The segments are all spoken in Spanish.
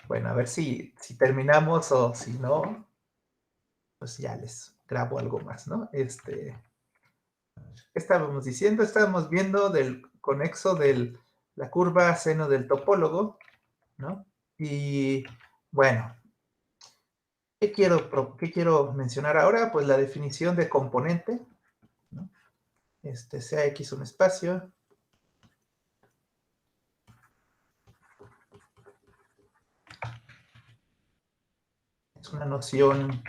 Bueno, a ver si terminamos o si no, pues ya les grabo algo más, ¿no? ¿Qué estábamos diciendo? Estábamos viendo del conexo de la curva seno del topólogo, ¿no? Y bueno, qué quiero mencionar ahora? Pues la definición de componente, ¿no? Sea X un espacio. Es una noción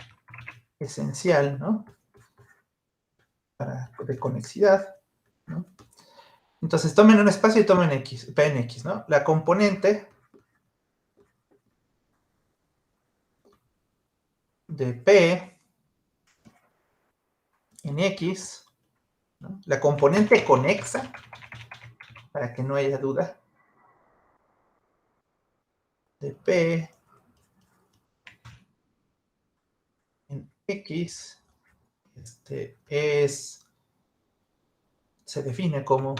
esencial, ¿no? De conexidad, ¿no? Entonces, tomen un espacio y tomen X, P en X, ¿no? La componente de P en X, ¿no? La componente conexa, para que no haya duda, de P en X, se define como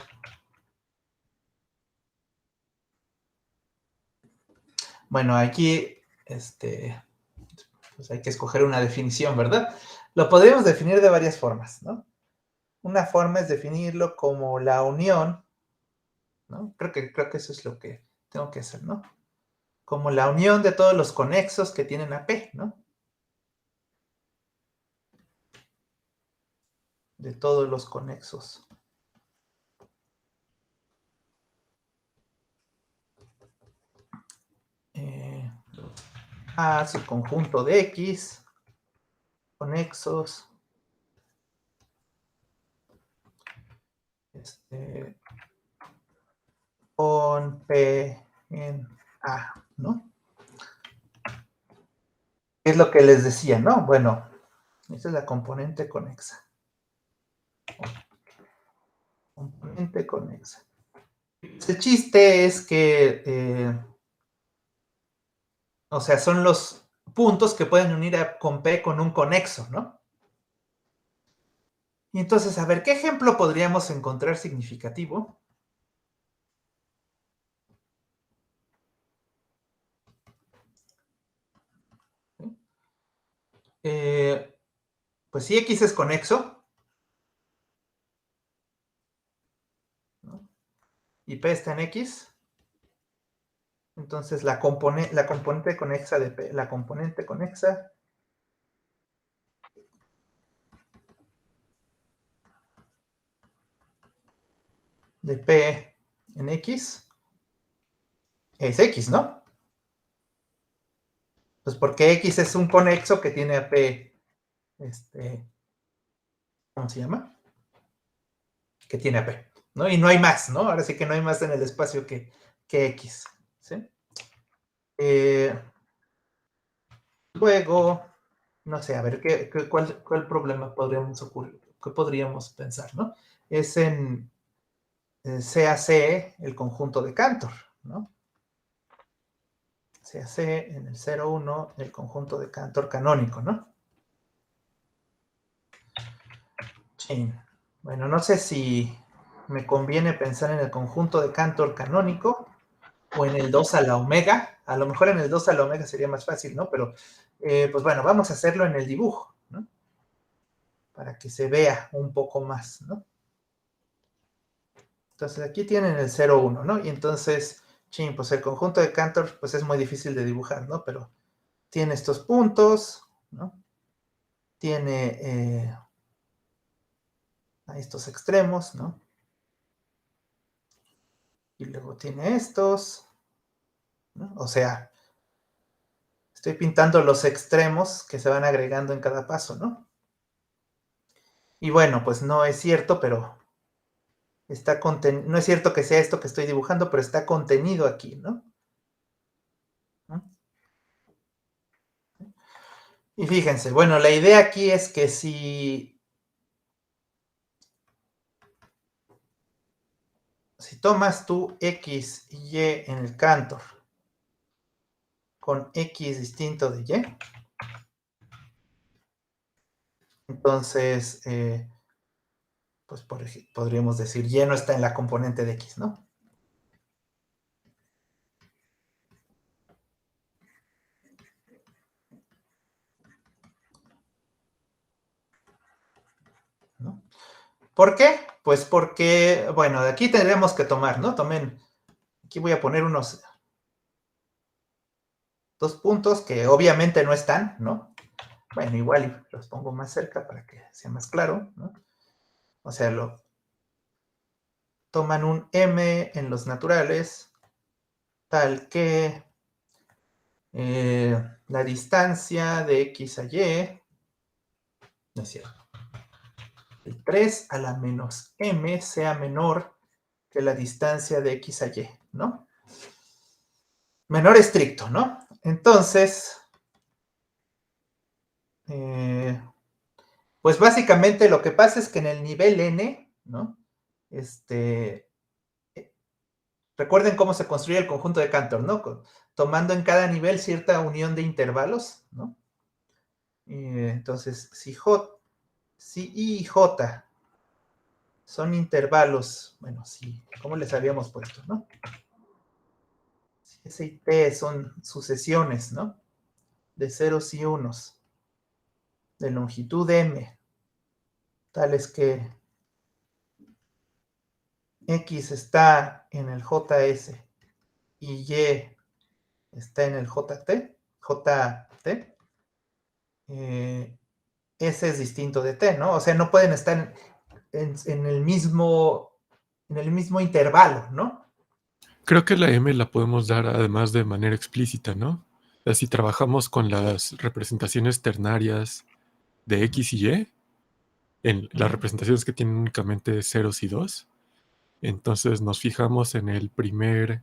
bueno, aquí pues hay que escoger una definición, ¿verdad? Lo podríamos definir de varias formas, ¿no? Una forma es definirlo como la unión, ¿no? Creo que eso es lo que tengo que hacer, ¿no? Como la unión de todos los conexos que tienen a P, ¿no? De todos los conexos. A su conjunto de X, conexos, con P en A, ¿no? Es lo que les decía, ¿no? Bueno, esa es la componente conexa. Componente conexa. El chiste es que, o sea, son los puntos que pueden unir con P con un conexo, ¿no? Y entonces, a ver, ¿qué ejemplo podríamos encontrar significativo? Pues si X es conexo, ¿no? Y P está en X, entonces la componente conexa de P, la componente conexa de P en X es X, ¿no? Pues porque X es un conexo que tiene a P, ¿cómo se llama? Que tiene a P, ¿no? Y no hay más, ¿no? Ahora sí que no hay más en el espacio que X, ¿sí? Luego, no sé, a ver, ¿cuál problema podríamos ocurrir? ¿Qué podríamos pensar, no? Es en CAC el conjunto de Cantor, ¿no? CAC en el 0,1 el conjunto de Cantor canónico, ¿no? Sí. Bueno, no sé si me conviene pensar en el conjunto de Cantor canónico o en el 2 a la omega. A lo mejor en el 2 a la omega sería más fácil, ¿no? Pero, pues bueno, vamos a hacerlo en el dibujo, ¿no? Para que se vea un poco más, ¿no? Entonces aquí tienen el 0,1, ¿no? Y entonces, pues el conjunto de Cantor, pues es muy difícil de dibujar, ¿no? Pero tiene estos puntos, ¿no? Tiene a estos extremos, ¿no? Y luego tiene estos, ¿no? O sea, estoy pintando los extremos que se van agregando en cada paso, ¿no? Y bueno, pues no es cierto, pero no es cierto que sea esto que estoy dibujando, pero está contenido aquí, ¿no? Y fíjense, bueno, la idea aquí es que si tomas tú X y Y en el Cantor con X distinto de Y, entonces, pues podríamos decir Y no está en la componente de X, ¿no? ¿Por qué? Pues porque, bueno, de aquí tendremos que tomar, ¿no? Aquí voy a poner unos 2 puntos que obviamente no están, ¿no? Bueno, igual los pongo más cerca para que sea más claro, ¿no? O sea, toman un m en los naturales, tal que la distancia de x a y, no es cierto, el 3 a la menos m sea menor que la distancia de x a y, ¿no? Menor estricto, ¿no? Entonces, pues básicamente lo que pasa es que en el nivel n, ¿no? Recuerden cómo se construye el conjunto de Cantor, ¿no? Tomando en cada nivel cierta unión de intervalos, ¿no? Entonces, si I y J son intervalos, bueno, sí, ¿cómo les habíamos puesto, no? Si S y T son sucesiones, ¿no? De ceros y unos, de longitud m, tales que X está en el JS y Y está en el JT, S es distinto de T, ¿no? O sea, no pueden estar en el mismo intervalo, ¿no? Creo que la M la podemos dar además de manera explícita, ¿no? O sea, si trabajamos con las representaciones ternarias de X y Y, en las representaciones que tienen únicamente ceros y dos, entonces nos fijamos en el primer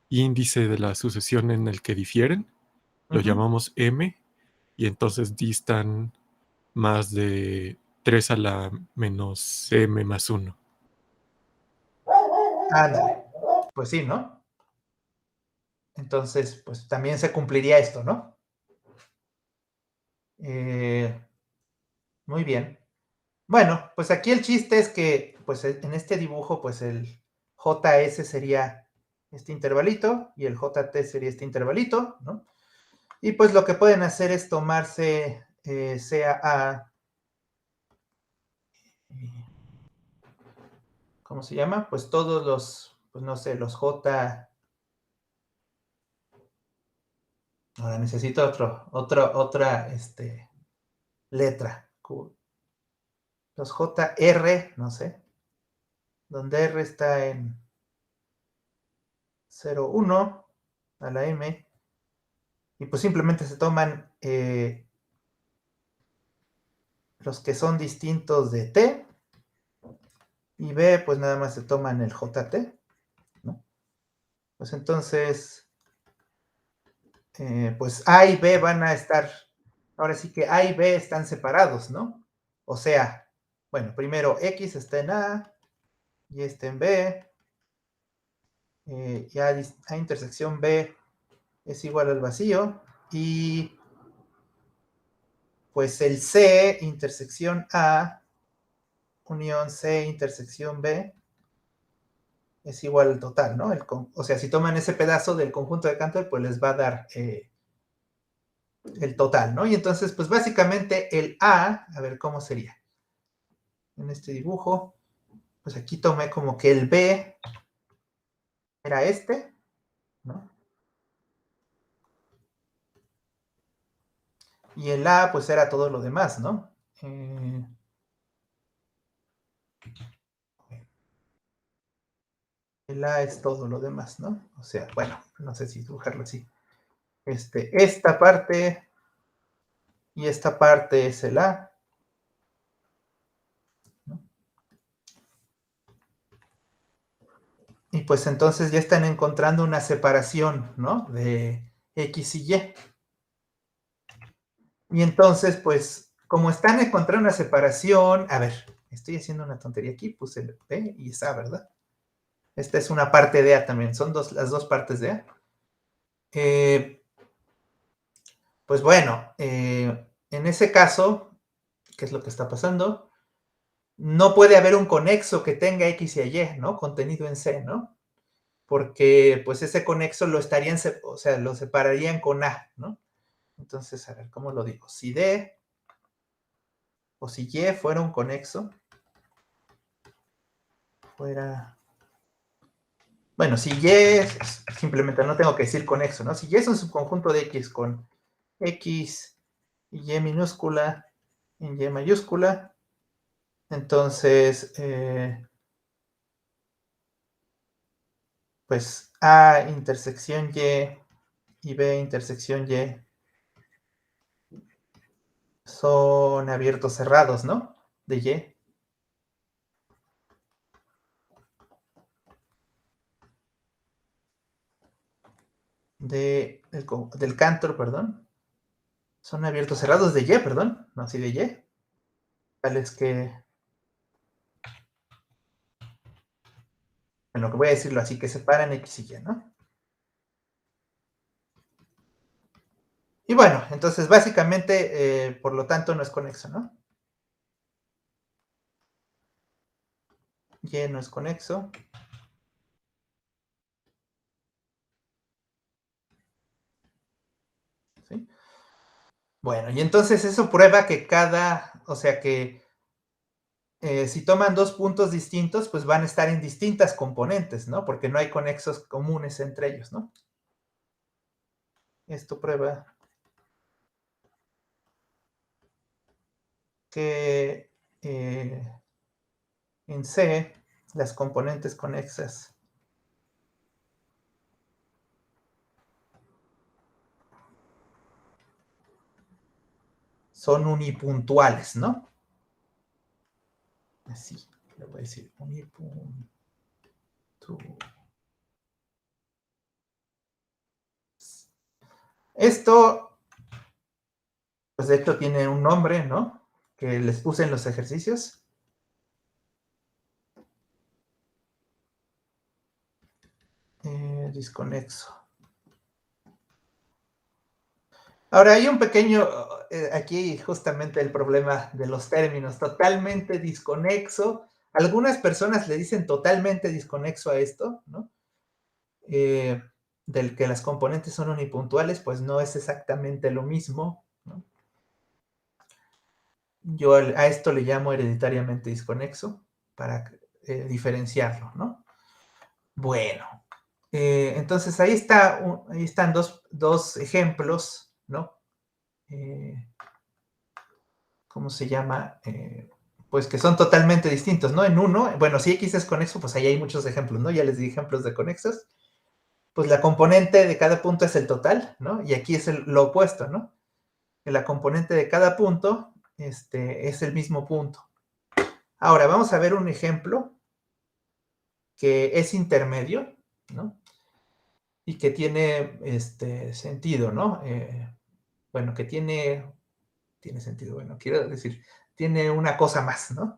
índice de la sucesión en el que difieren, lo llamamos M, y entonces distan más de 3 a la menos M más 1. Ándale. Pues sí, ¿no? Entonces, pues también se cumpliría esto, ¿no? Muy bien. Bueno, pues aquí el chiste es que, pues en este dibujo, pues el JS sería este intervalito y el JT sería este intervalito, ¿no? Y pues lo que pueden hacer es tomarse CA, ¿cómo se llama? Pues todos los, pues no sé, los J. Ahora necesito otra letra. Los JR, no sé, donde R está en 0, 1 a la M, y pues simplemente se toman los que son distintos de T, y B, pues nada más se toman el JT, ¿no? Pues entonces, pues A y B van a estar, ahora sí que A y B están separados, ¿no? O sea, bueno, primero X está en A, y está en B, y A intersección B es igual al vacío, y pues el C intersección A unión C intersección B es igual al total, ¿no? O sea, si toman ese pedazo del conjunto de Cantor, pues les va a dar el total, ¿no? Y entonces, pues básicamente el a ver cómo sería. En este dibujo, pues aquí tomé como que el B era este, ¿no? Y el A, pues era todo lo demás, ¿no? El A es todo lo demás, ¿no? O sea, bueno, no sé si dibujarlo así. Esta parte y esta parte es el A, ¿no? Y pues entonces ya están encontrando una separación, ¿no? De X y Y. Y entonces, pues, como están encontrando una separación, a ver, estoy haciendo una tontería aquí, puse el B y es A, ¿verdad? Esta es una parte de A también, son las dos partes de A. Pues bueno, en ese caso, ¿qué es lo que está pasando? No puede haber un conexo que tenga X y Y, ¿no? Contenido en C, ¿no? Porque pues ese conexo lo estarían, o sea, lo separarían con A, ¿no? Entonces, a ver, ¿cómo lo digo? Si D o si Y fuera un conexo, fuera... Bueno, si Y es, simplemente no tengo que decir conexo, ¿no? Si Y es un subconjunto de X con X y Y minúscula y Y mayúscula, entonces, pues A intersección y B intersección Y son abiertos cerrados, ¿no? De Y. Del Cantor, perdón. Son abiertos cerrados de Y, perdón. No, sí de Y. Tales que... Bueno, que voy a decirlo así, que separan X y Y, ¿no? Y bueno, entonces básicamente, por lo tanto, no es conexo, ¿no? Y no es conexo. ¿Sí? Bueno, y entonces eso prueba que o sea que si toman dos puntos distintos, pues van a estar en distintas componentes, ¿no? Porque no hay conexos comunes entre ellos, ¿no? Esto prueba que en C las componentes conexas son unipuntuales, ¿no? Así, le voy a decir unipuntual. Esto, pues de hecho tiene un nombre, ¿no? Que les puse en los ejercicios. Disconexo. Ahora hay un pequeño, aquí justamente el problema de los términos, totalmente disconexo. Algunas personas le dicen totalmente disconexo a esto, ¿no? Del que las componentes son unipuntuales, pues no es exactamente lo mismo, ¿no? Yo a esto le llamo hereditariamente disconexo para diferenciarlo, ¿no? Bueno, entonces ahí están dos ejemplos, ¿no? ¿Cómo se llama? Pues que son totalmente distintos, ¿no? En uno, bueno, si X es conexo, pues ahí hay muchos ejemplos, ¿no? Ya les di ejemplos de conexos. Pues la componente de cada punto es el total, ¿no? Y aquí es lo opuesto, ¿no? Que la componente de cada punto es el mismo punto. Ahora, vamos a ver un ejemplo que es intermedio, ¿no? Y que tiene sentido, ¿no? Bueno, que tiene sentido, bueno, quiero decir, tiene una cosa más, ¿no?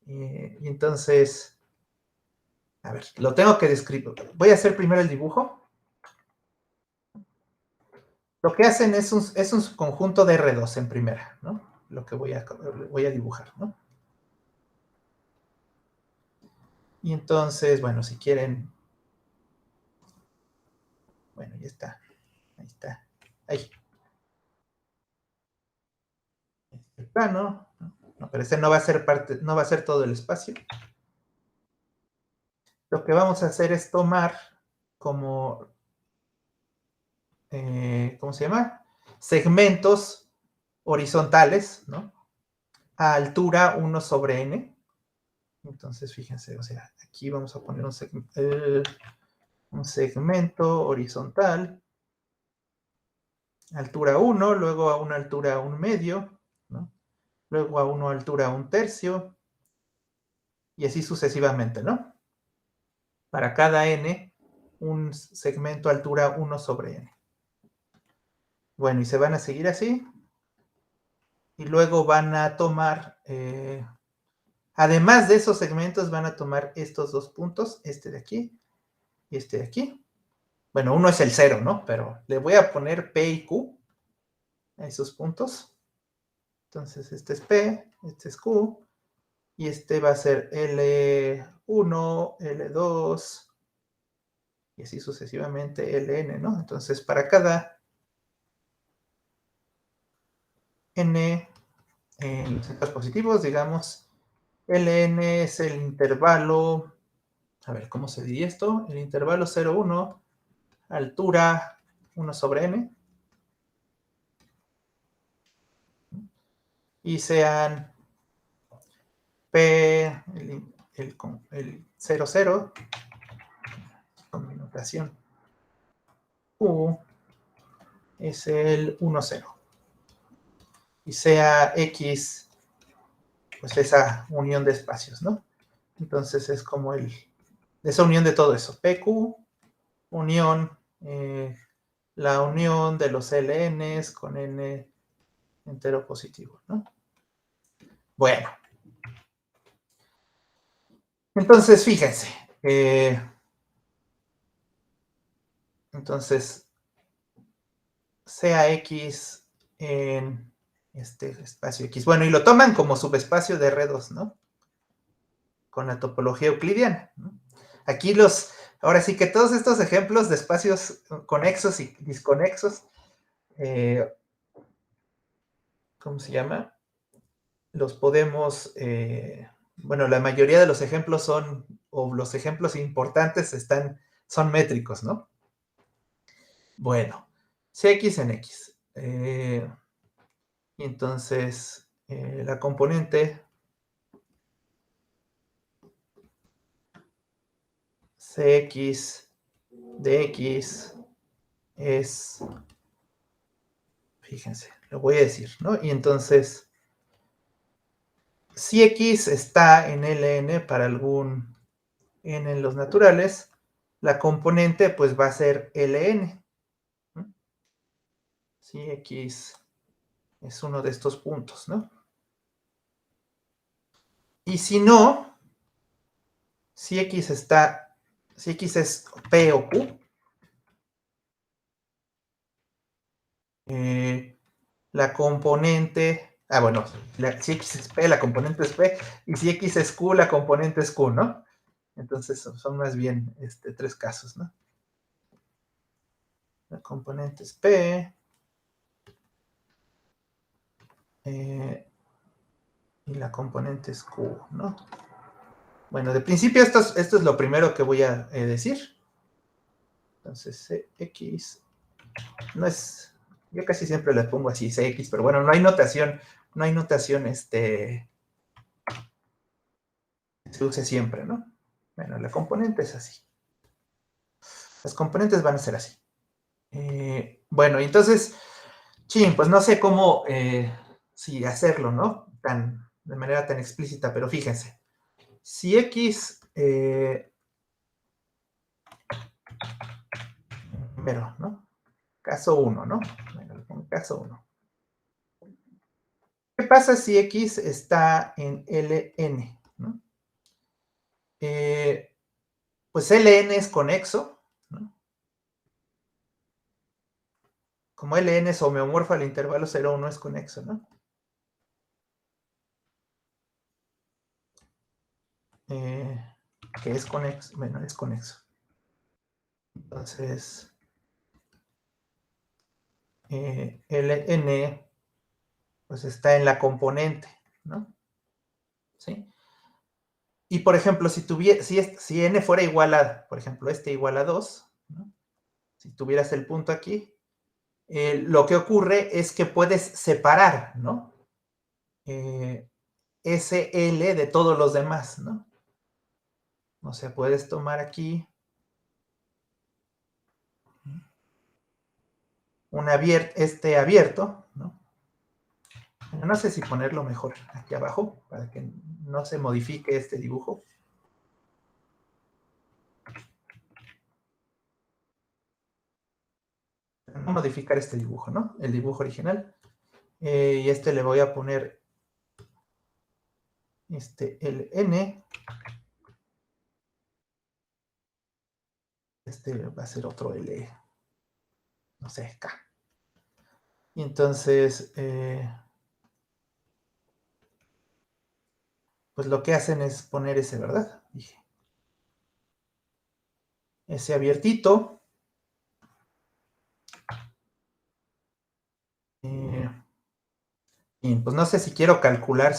Y entonces, a ver, lo tengo que describir. Voy a hacer primero el dibujo. Lo que hacen es un conjunto de R2 en primera, ¿no? Lo que voy a dibujar, ¿no? Y entonces, bueno, si quieren... Bueno, ya está. Ahí está. Ahí. El plano. No, pero este no va a ser parte, no va a ser todo el espacio. Lo que vamos a hacer es tomar como... ¿cómo se llama? Segmentos horizontales, ¿no? A altura 1 sobre n. Entonces, fíjense, o sea, aquí vamos a poner un segmento horizontal, altura 1, luego a una altura 1 medio, ¿no? Luego a una altura 1 tercio, y así sucesivamente, ¿no? Para cada n, un segmento altura 1 sobre n. Bueno, y se van a seguir así, y luego van a tomar, además de esos segmentos, van a tomar estos dos puntos, este de aquí y este de aquí. Bueno, uno es el 0, ¿no? Pero le voy a poner P y Q a esos puntos. Entonces, este es P, este es Q, y este va a ser L1, L2, y así sucesivamente Ln, ¿no? Entonces, para cada n en los centros positivos, digamos, Ln es el intervalo a ver, ¿cómo se diría esto? El intervalo 0, 1, altura 1 sobre n, y sean P, el 0, 0, con mi notación, Q es el 1, 0, y sea X, pues esa unión de espacios, ¿no? Entonces es como esa unión de todo eso, PQ, unión, la unión de los LNs con N entero positivo, ¿no? Bueno, entonces fíjense, entonces sea X en este espacio X. Bueno, y lo toman como subespacio de R2, ¿no? Con la topología euclidiana, ¿no? Aquí ahora sí que todos estos ejemplos de espacios conexos y disconexos, ¿cómo se llama? Los podemos, bueno, la mayoría de los ejemplos son, o los ejemplos importantes son métricos, ¿no? Bueno, Cx en X. Y entonces, la componente Cx de X es, fíjense, lo voy a decir, ¿no? Y entonces, si X está en Ln para algún n en los naturales, la componente pues va a ser Ln. ¿No? Si X es uno de estos puntos, ¿no? Y si no, si X es P o Q, la componente, bueno, si X es P, la componente es P, y si X es Q, la componente es Q, ¿no? Entonces son más bien tres casos, ¿no? La componente es P, y la componente es Q, ¿no? Bueno, de principio esto es lo primero que voy a decir. Entonces, X no es, yo casi siempre le pongo así, Cx, pero bueno, no hay notación, se use siempre, ¿no? Bueno, la componente es así. Las componentes van a ser así. Bueno, entonces, pues no sé cómo, si hacerlo, ¿no? De manera tan explícita, pero fíjense. Si X, primero, ¿no? Caso 1, ¿no? Bueno, caso 1. ¿Qué pasa si X está en Ln? ¿No? Pues Ln es conexo, ¿no? Como Ln es homeomorfo al intervalo 0, 1 es conexo, ¿no? Que es conexo, bueno, es conexo. Entonces, Ln, pues está en la componente, ¿no? ¿Sí? Y, por ejemplo, si n fuera igual a, por ejemplo, igual a 2, ¿no? Si tuvieras el punto aquí, lo que ocurre es que puedes separar, ¿no? SL de todos los demás, ¿no? O sea, puedes tomar aquí abierto, ¿no? No sé si ponerlo mejor aquí abajo para que no se modifique este dibujo. No modificar este dibujo, ¿no? El dibujo original. Y le voy a poner el N. Va a ser otro L, no sé, K. Y entonces, pues lo que hacen es poner ese, ¿verdad? Dije. Ese abiertito. Y pues no sé si quiero calcular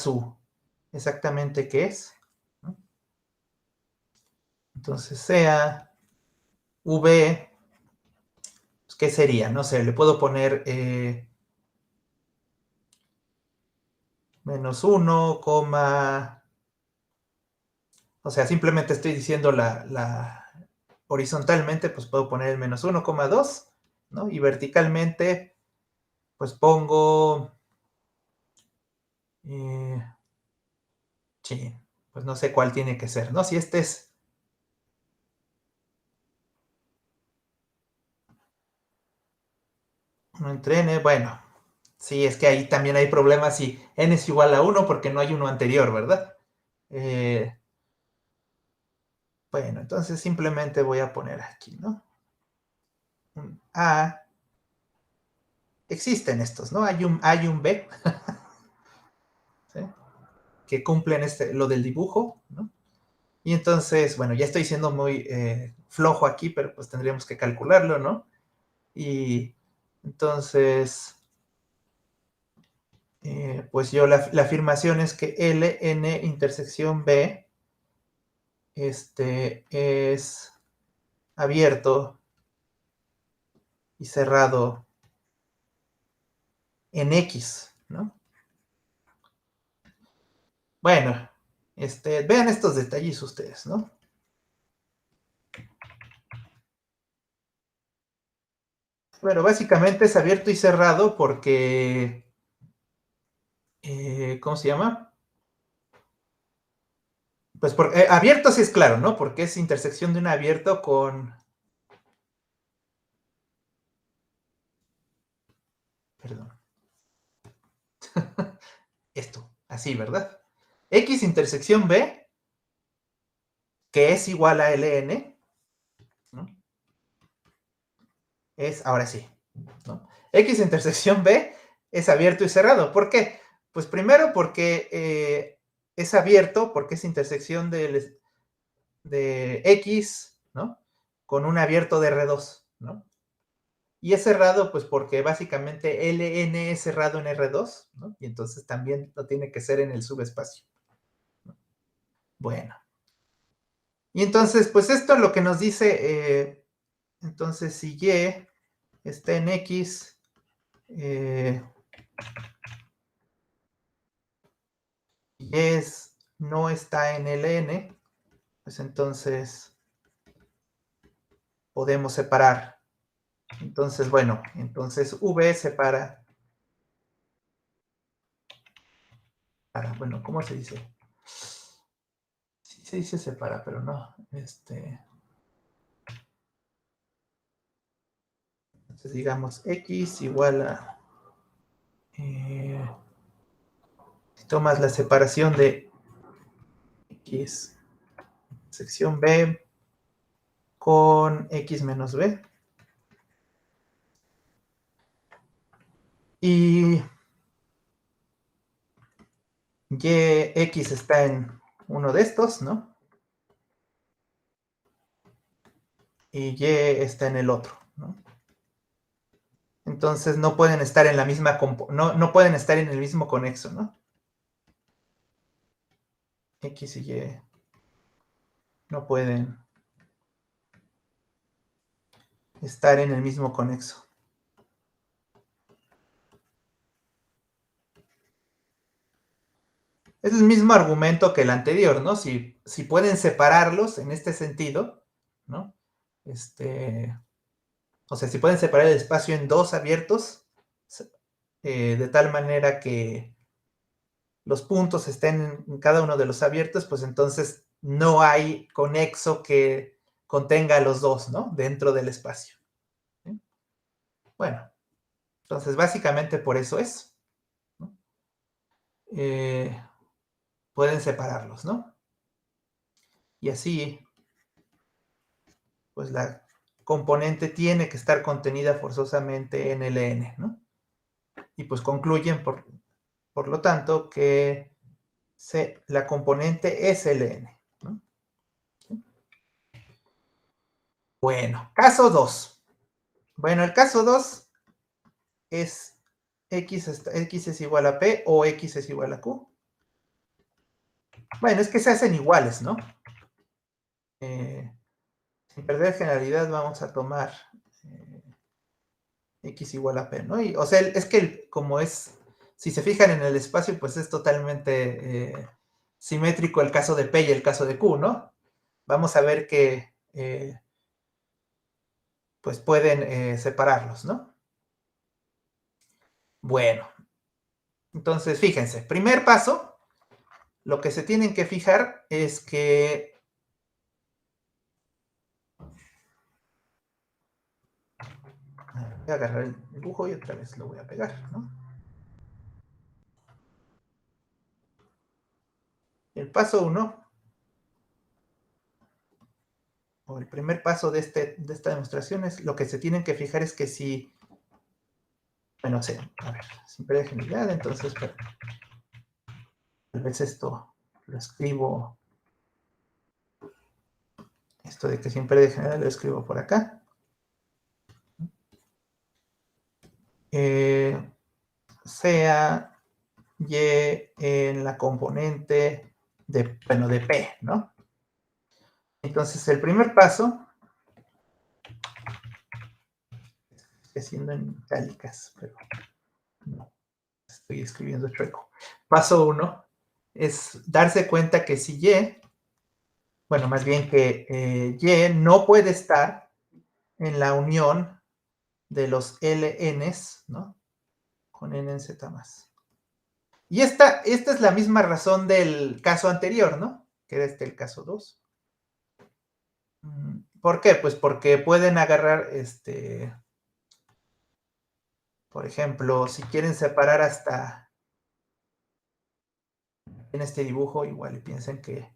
exactamente qué es, ¿no? Entonces sea V, pues, ¿qué sería? No sé, le puedo poner menos 1, o sea, simplemente estoy diciendo horizontalmente, pues puedo poner el menos 1,2, ¿no? Y verticalmente, pues pongo, sí, pues no sé cuál tiene que ser, ¿no? Si este es no entre n, bueno, sí, es que ahí también hay problemas si n es igual a 1 porque no hay uno anterior, ¿verdad? Bueno, entonces simplemente voy a poner aquí, ¿no? Un A. Existen estos, ¿no? Hay un A y un B, ¿sí? Que cumplen lo del dibujo, ¿no? Y entonces, bueno, ya estoy siendo muy flojo aquí, pero pues tendríamos que calcularlo, ¿no? Y entonces, pues yo la afirmación es que LN intersección B es abierto y cerrado en X, ¿no? Bueno, vean estos detalles ustedes, ¿no? Bueno, básicamente es abierto y cerrado porque, ¿cómo se llama? Pues porque abierto sí es claro, ¿no? Porque es intersección de un abierto con, perdón, esto, así, ¿verdad? X intersección B, que es igual a LN, ¿no? Ahora sí, ¿no? X intersección B es abierto y cerrado. ¿Por qué? Pues primero porque es abierto, porque es intersección de X, ¿no? Con un abierto de R2, ¿no? Y es cerrado, pues porque básicamente LN es cerrado en R2, ¿no? Y entonces también lo tiene que ser en el subespacio, ¿no? Bueno. Y entonces, pues esto es lo que nos dice, entonces si Y está en X, y no está en LN, pues entonces podemos separar. Entonces, bueno, entonces V separa, bueno, ¿cómo se dice? Sí se dice separa, pero no, entonces digamos X igual a, si tomas la separación de X sección B con X menos B, y X está en uno de estos, ¿no? Y Y está en el otro, ¿no? Entonces no pueden estar en la misma, no pueden estar en el mismo conexo, ¿no? X y Y no pueden estar en el mismo conexo. Es el mismo argumento que el anterior, ¿no? Si pueden separarlos en este sentido, ¿no? O sea, si pueden separar el espacio en dos abiertos, de tal manera que los puntos estén en cada uno de los abiertos, pues entonces no hay conexo que contenga a los dos, ¿no? Dentro del espacio. ¿Sí? Bueno, entonces básicamente por eso es, ¿no? Pueden separarlos, ¿no? Y así, pues la componente tiene que estar contenida forzosamente en LN, ¿no? Y pues concluyen, por lo tanto, que la componente es LN, ¿no? ¿Sí? Bueno, caso 2. Bueno, el caso 2 es X es igual a P o X es igual a Q. Bueno, es que se hacen iguales, ¿no? sin perder generalidad vamos a tomar x igual a p, ¿no? Y, o sea, es que como es, si se fijan en el espacio, pues es totalmente simétrico el caso de p y el caso de q, ¿no? Vamos a ver que pues pueden separarlos, ¿no? Bueno, entonces fíjense, primer paso, lo que se tienen que fijar es que voy a agarrar el dibujo y otra vez lo voy a pegar, ¿no? El paso 1, o el primer paso de esta demostración es lo que se tienen que fijar es que si, bueno, sé, a ver, siempre de generalidad, entonces, tal vez esto lo escribo, esto de que siempre de general lo escribo por acá. Sea y en la componente de, bueno, de P, ¿no? Entonces, el primer paso, estoy haciendo en itálicas, pero no, estoy escribiendo chueco. Paso 1 es darse cuenta que si Y, bueno, más bien que Y no puede estar en la unión de los LNs, ¿no? Con N en Z más. Y esta es la misma razón del caso anterior, ¿no? Que era el caso 2. ¿Por qué? Pues porque pueden agarrar, por ejemplo, si quieren separar hasta en este dibujo, igual y piensen que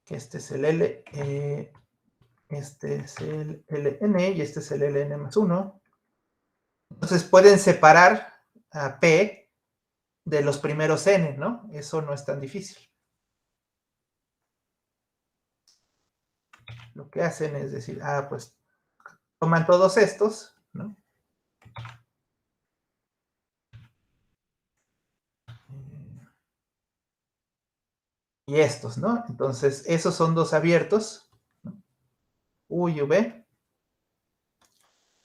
este es el L, este es el LN y este es el LN más 1. Entonces pueden separar a P de los primeros N, ¿no? Eso no es tan difícil. Lo que hacen es decir, pues toman todos estos, ¿no? Y estos, ¿no? Entonces, esos son dos abiertos, ¿no? U y V.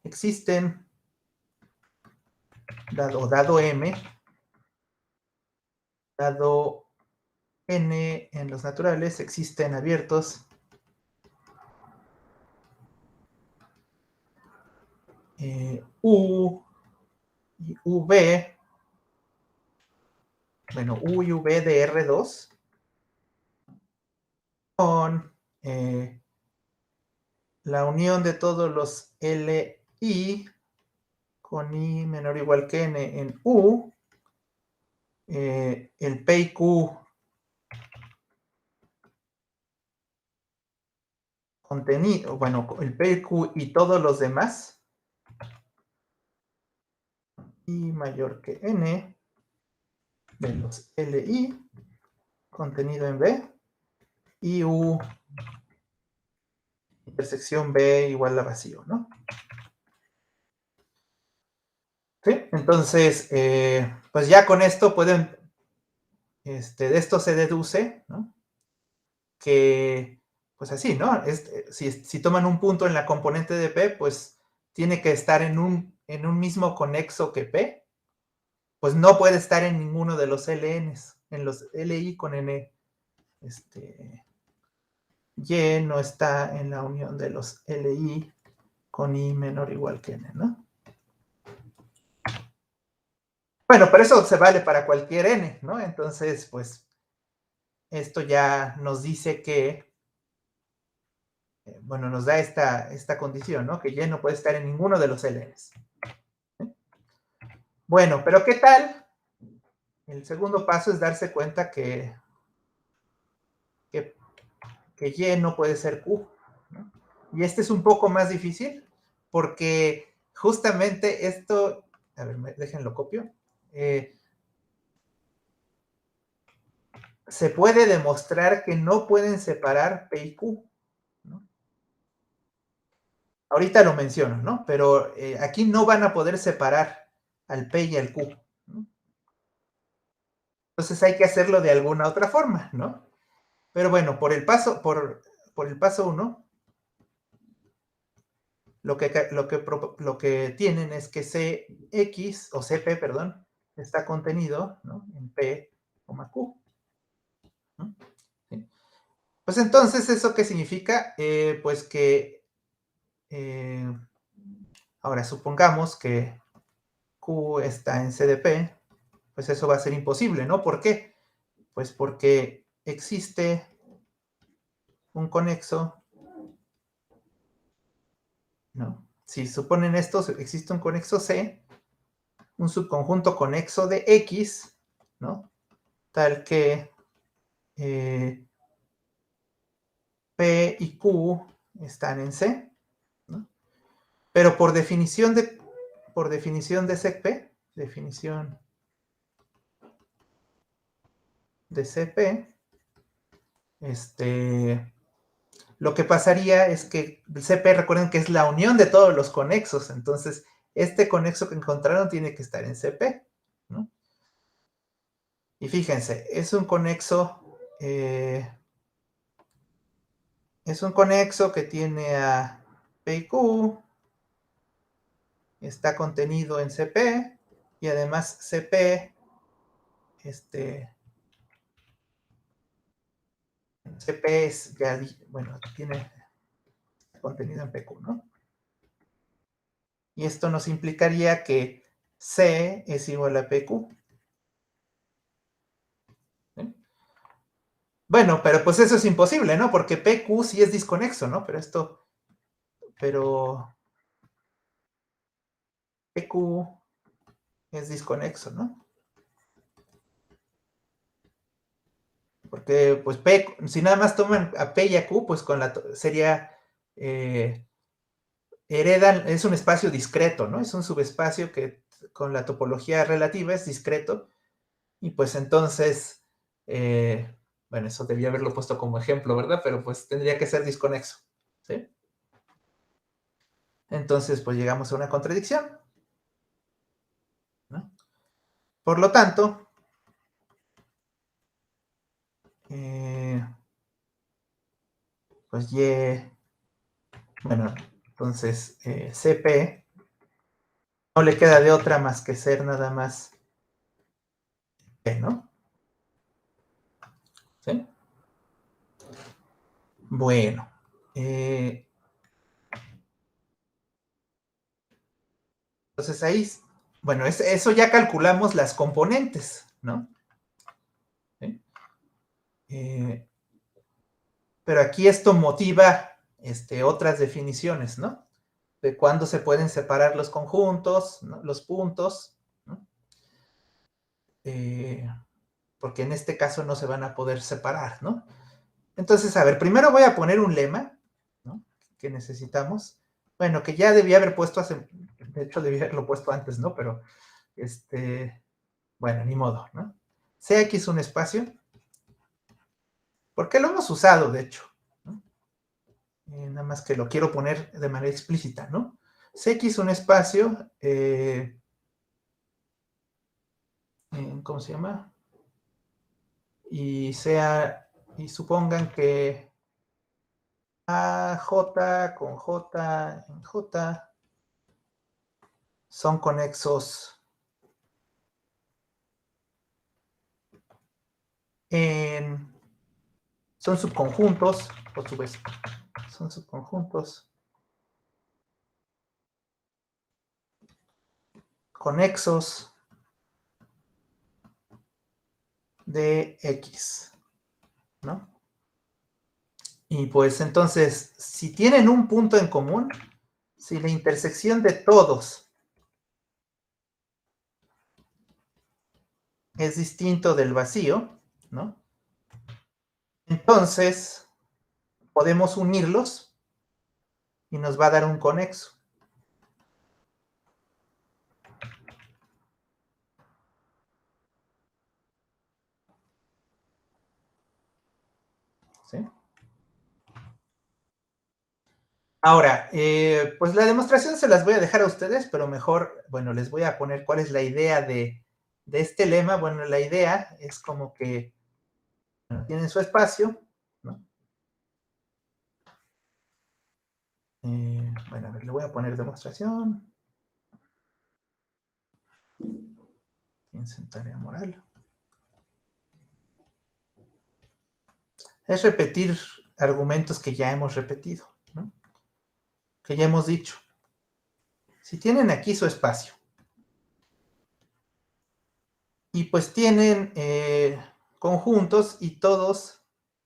Existen, dado M, dado N en los naturales, existen abiertos U y V, bueno, U y V de R2 con la unión de todos los LI con I menor o igual que N en U, el P y Q contenido, bueno, el P y Q y todos los demás, I mayor que N de los LI contenido en B y U intersección B igual a vacío, ¿no? ¿Sí? Entonces, pues ya con esto pueden, de esto se deduce, ¿no? Que, pues así, ¿no? Si toman un punto en la componente de P, pues tiene que estar en un mismo conexo que P, pues no puede estar en ninguno de los LNs, en los LI con N, Y no está en la unión de los LI con I menor o igual que N, ¿no? Bueno, pero eso se vale para cualquier N, ¿no? Entonces, pues, esto ya nos dice que, bueno, nos da esta condición, ¿no? Que Y no puede estar en ninguno de los LNs. Bueno, pero ¿qué tal? El segundo paso es darse cuenta que Y no puede ser Q, ¿no? Y este es un poco más difícil porque justamente esto, a ver, déjenlo copio, se puede demostrar que no pueden separar P y Q, ¿no? Ahorita lo menciono, ¿no? Pero aquí no van a poder separar al P y al Q, ¿no? Entonces hay que hacerlo de alguna otra forma, ¿no? Pero bueno, por el paso 1, lo que tienen es que Cx, o Cp, perdón, está contenido, ¿no?, en P, Q. ¿No? ¿Sí? Pues entonces, ¿eso qué significa? Pues que, ahora supongamos que Q está en C de P, pues eso va a ser imposible, ¿no? ¿Por qué? Pues porque existe un conexo, ¿no? Si suponen esto, existe un conexo C, un subconjunto conexo de X, ¿no? Tal que P y Q están en C, ¿no? Pero por definición de CP, definición de CP, lo que pasaría es que el CP, recuerden que es la unión de todos los conexos, entonces este conexo que encontraron tiene que estar en CP, ¿no? Y fíjense, es un conexo que tiene a P y Q, está contenido en CP, y además CP, CP es, ya, bueno, tiene contenido en PQ, ¿no? Y esto nos implicaría que C es igual a PQ. ¿Sí? Bueno, pero pues eso es imposible, ¿no? Porque PQ sí es disconexo, ¿no? Pero PQ es disconexo, ¿no? Porque, pues, si nada más toman a P y a Q, pues sería, heredan, es un espacio discreto, ¿no? Es un subespacio que con la topología relativa es discreto, y pues entonces, bueno, eso debía haberlo puesto como ejemplo, ¿verdad? Pero pues tendría que ser disconexo, ¿sí? Entonces, pues llegamos a una contradicción, ¿no? Por lo tanto, pues bueno, entonces CP no le queda de otra más que ser nada más P, ¿no? ¿Sí? Bueno, entonces ahí, bueno, eso ya calculamos las componentes, ¿no? ¿Sí? Pero aquí esto motiva otras definiciones, ¿no? De cuándo se pueden separar los conjuntos, ¿no?, los puntos, ¿no? Porque en este caso no se van a poder separar, ¿no? Entonces, a ver, primero voy a poner un lema, ¿no?, que necesitamos. Bueno, que ya debía haber puesto de hecho debía haberlo puesto antes, ¿no? Pero, bueno, ni modo, ¿no? CX un espacio, porque lo hemos usado, de hecho, ¿no? Nada más que lo quiero poner de manera explícita, ¿no? CX un espacio, ¿cómo se llama? Y supongan que AJ con J en J son conexos son subconjuntos, por su vez, son subconjuntos conexos de X, ¿no? Y pues entonces, si tienen un punto en común, si la intersección de todos es distinto del vacío, ¿no? Entonces, podemos unirlos y nos va a dar un conexo. ¿Sí? Ahora, pues la demostración se las voy a dejar a ustedes, pero mejor, bueno, les voy a poner cuál es la idea de este lema, bueno, la idea es como que bueno, tienen su espacio, ¿no? Bueno, a ver, le voy a poner demostración. Piensa en tarea moral. Es repetir argumentos que ya hemos repetido, ¿no? Que ya hemos dicho. Si tienen aquí su espacio y pues tienen conjuntos y todos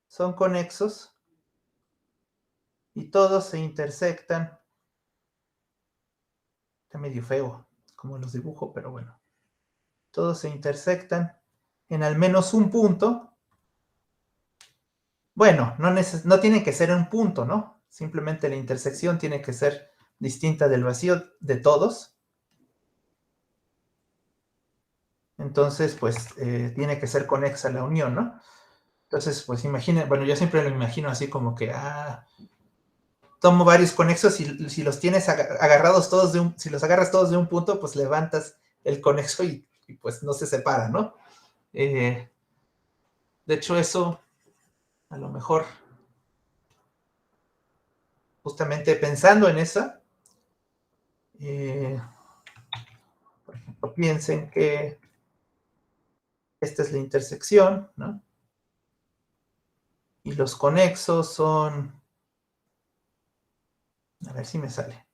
son conexos y todos se intersectan. Está medio feo como los dibujo, pero bueno. Todos se intersectan en al menos un punto. Bueno, no tiene que ser un punto, ¿no? Simplemente la intersección tiene que ser distinta del vacío de todos. Entonces, pues, tiene que ser conexa la unión, ¿no? Entonces, pues, imaginen, bueno, yo siempre lo imagino así como que, tomo varios conexos y si los tienes agarrados todos si los agarras todos de un punto, pues levantas el conexo y pues no se separa, ¿no? De hecho, eso, a lo mejor, justamente pensando en eso, por ejemplo, piensen que esta es la intersección, ¿no? Y los conexos son, a ver si me sale.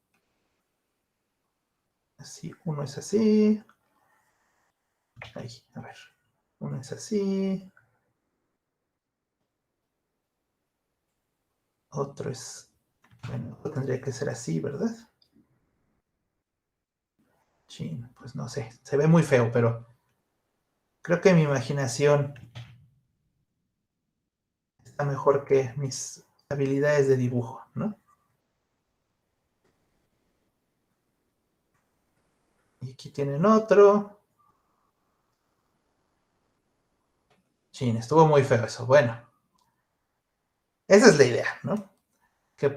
Así, uno es así. Ahí, a ver. Uno es así. Otro es, bueno, tendría que ser así, ¿verdad? Chin, pues no sé, se ve muy feo, pero creo que mi imaginación está mejor que mis habilidades de dibujo, ¿no? Y aquí tienen otro. Chin, estuvo muy feo eso. Bueno, esa es la idea, ¿no? Que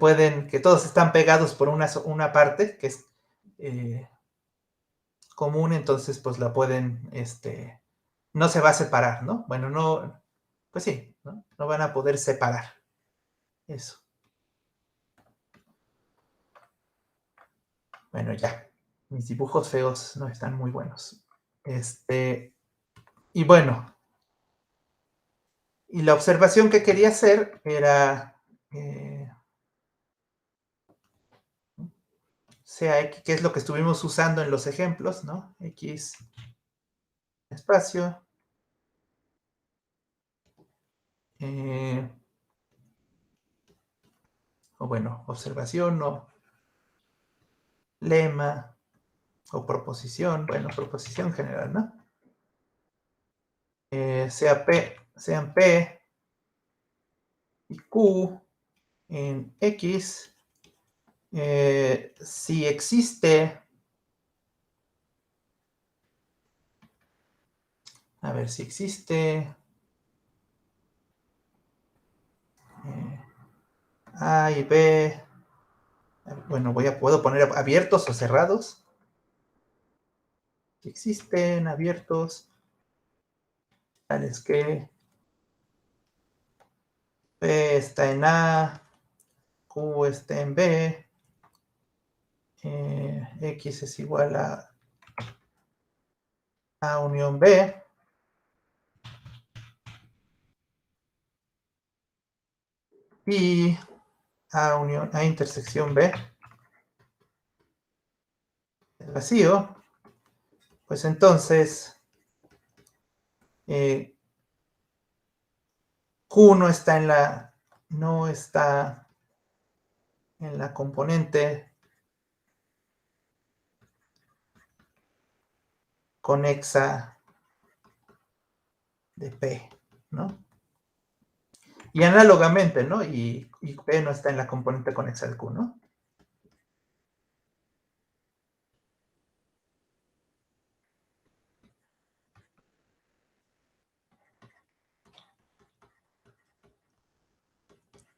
todos están pegados por una parte que es común, entonces pues la pueden, no se va a separar, ¿no? Bueno, no, pues sí, ¿no? No van a poder separar eso. Bueno, ya, mis dibujos feos no están muy buenos. Y bueno, y la observación que quería hacer era, sea X, que es lo que estuvimos usando en los ejemplos, ¿no? X espacio. Eh, o bueno, observación o lema o proposición, bueno, proposición general, ¿no? Sean P y Q en X, si existe, a ver, si existe A y B, bueno, puedo poner abiertos o cerrados, si existen abiertos, tales que P está en A, Q está en B, X es igual a A unión B, y A intersección B es vacío, pues entonces Q no está en la componente conexa de P, ¿no? Y análogamente, ¿no? Y P no está en la componente conexa de Q, ¿no?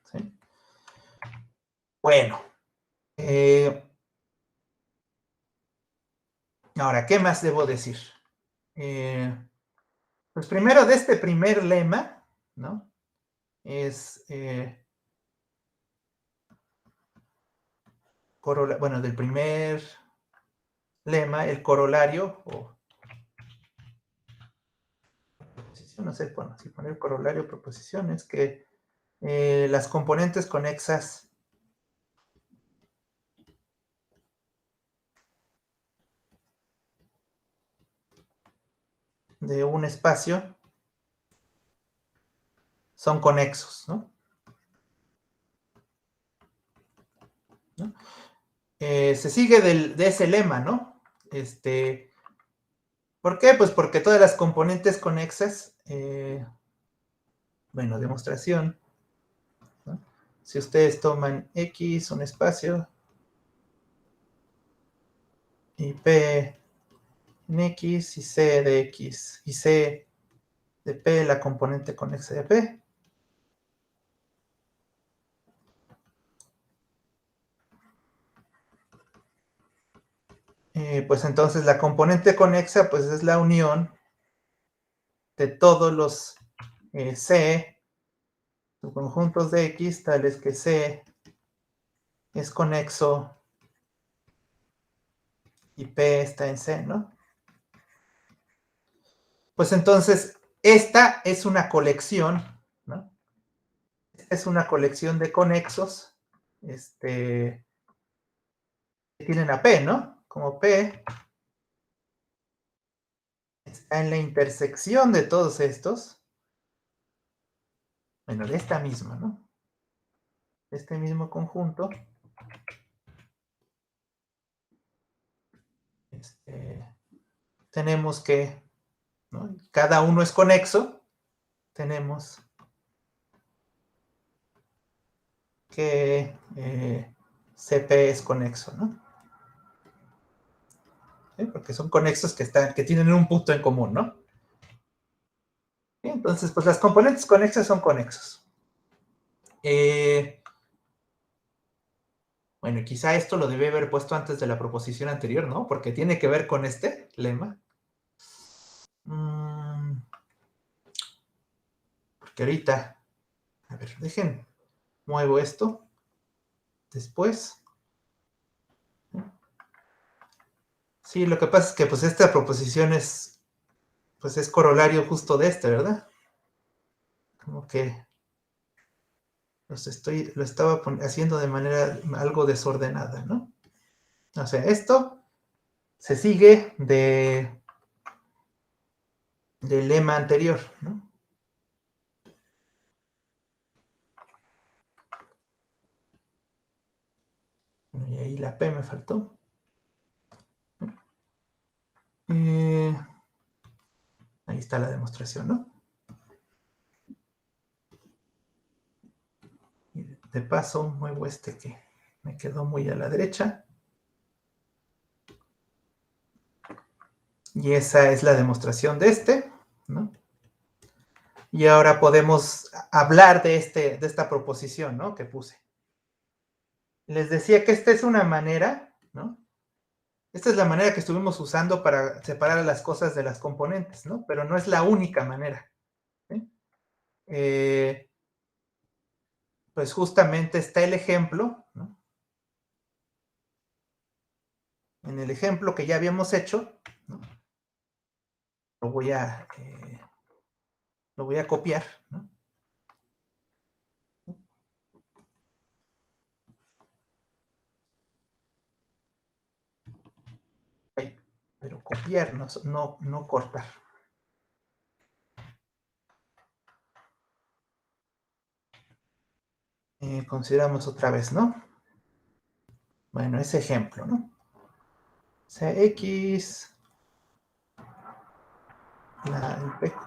¿Sí? Bueno. Ahora, ¿qué más debo decir? Pues primero de este primer lema, ¿no? Es, bueno, del primer lema, el corolario, o no sé, bueno, si poner corolario proposición, es que las componentes conexas de un espacio son conexos, ¿no? ¿No? Se sigue de ese lema, ¿no? ¿Por qué? Pues porque todas las componentes conexas, bueno, demostración, ¿no? Si ustedes toman X, un espacio, y P en X, y C de X, y C de P, la componente conexa de P, pues entonces la componente conexa pues es la unión de todos los C, subconjuntos de X, tales que C es conexo y P está en C, ¿no? Pues entonces, esta es una colección, ¿no? Es una colección de conexos, que tienen a P, ¿no? Como P está en la intersección de todos estos, bueno, de esta misma, ¿no? De este mismo conjunto, tenemos que, ¿no? Cada uno es conexo, tenemos que CP es conexo, ¿no? ¿Sí? Porque son conexos que tienen un punto en común, ¿no? ¿Sí? Entonces, pues las componentes conexas son conexos. Bueno, quizá esto lo debe haber puesto antes de la proposición anterior, ¿no? Porque tiene que ver con este lema. Porque ahorita, a ver, muevo esto. Después. Sí, lo que pasa es que pues esta proposición es corolario justo de este, ¿verdad? Como que lo estaba haciendo de manera algo desordenada, ¿no? O sea, esto se sigue del lema anterior, ¿no? Y ahí la P me faltó. Ahí está la demostración, ¿no? Y de paso muevo este que me quedó muy a la derecha. Y esa es la demostración de este, ¿no? Y ahora podemos hablar de esta proposición, ¿no? Que puse. Les decía que esta es una manera, ¿no? Esta es la manera que estuvimos usando para separar a las cosas de las componentes, ¿no? Pero no es la única manera. ¿Sí? Pues justamente está el ejemplo, ¿no? En el ejemplo que ya habíamos hecho, ¿no? Lo voy a copiar, ¿no? Pero copiar, no cortar. Consideramos otra vez, ¿no? Bueno, ese ejemplo, ¿no? O sea, X, el PQ,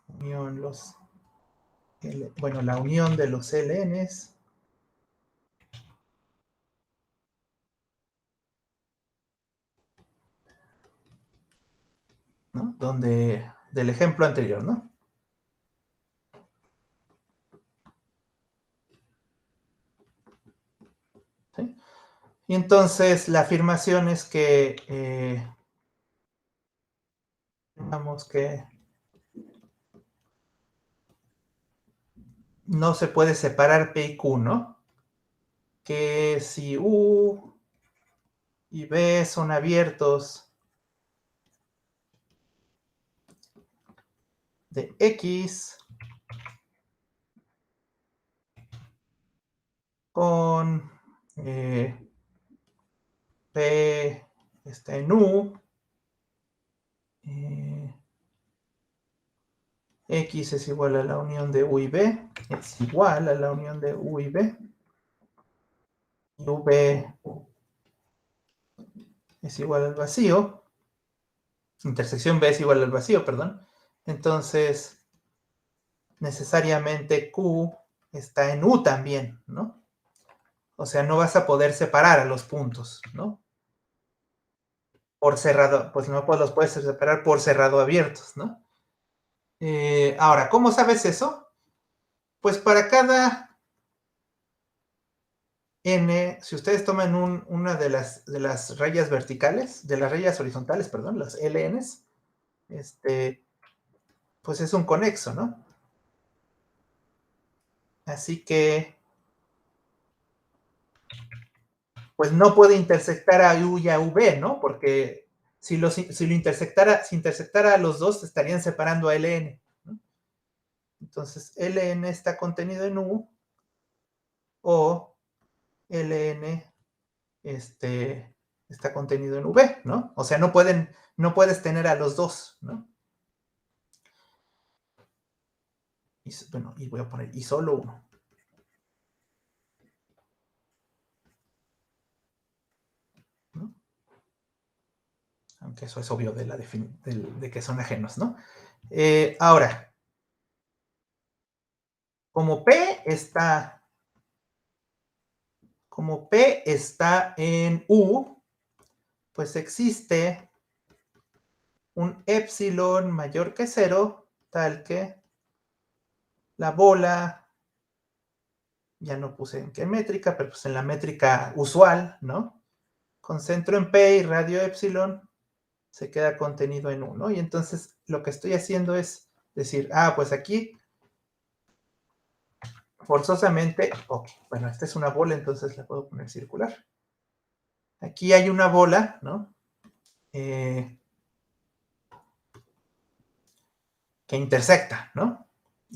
unión la unión de los LNs, ¿no? Del ejemplo anterior, ¿no? ¿Sí? Y entonces la afirmación es que, digamos que no se puede separar P y Q, ¿no? Que si U y B son abiertos de X con P está en U, X es igual a la unión de U y B, es igual a la unión de U y B, y V es igual al vacío, intersección B es igual al vacío, perdón. Entonces, necesariamente Q está en U también, ¿no? O sea, no vas a poder separar a los puntos, ¿no? Por cerrado, pues no los puedes separar por cerrado abiertos, ¿no? Ahora, ¿cómo sabes eso? Pues para cada n, si ustedes toman una de las rayas verticales, de las rayas horizontales, perdón, las LNs, pues es un conexo, ¿no? Así que, pues no puede intersectar a U y a V, ¿no? Porque si lo intersectara a los dos, estarían separando a LN, ¿no? Entonces, LN está contenido en U o LN está contenido en V, ¿no? O sea, no puedes tener a los dos, ¿no? Y, bueno, y voy a poner, y solo uno. ¿No? Aunque eso es obvio de que son ajenos, ¿no? Ahora, como P está en U, pues existe un epsilon mayor que 0, tal que la bola, ya no puse en qué métrica, pero pues en la métrica usual, ¿no? Con centro en P y radio epsilon, se queda contenido en U, ¿no? Y entonces lo que estoy haciendo es decir, pues aquí forzosamente, ok, bueno, esta es una bola, entonces la puedo poner circular. Aquí hay una bola, ¿no? Que intersecta, ¿no?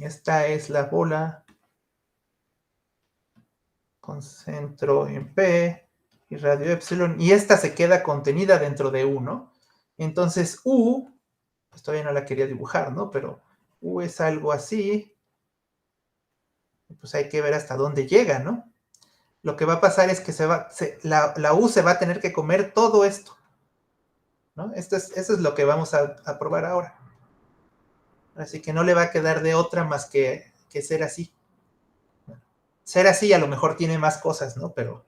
Esta es la bola con centro en P y radio epsilon, y esta se queda contenida dentro de U, ¿no? Entonces U, pues todavía no la quería dibujar, ¿no? Pero U es algo así, pues hay que ver hasta dónde llega, ¿no? Lo que va a pasar es que la U se va a tener que comer todo esto, ¿no? Eso es lo que vamos a probar ahora. Así que no le va a quedar de otra más que ser así. Ser así a lo mejor tiene más cosas, ¿no? Pero,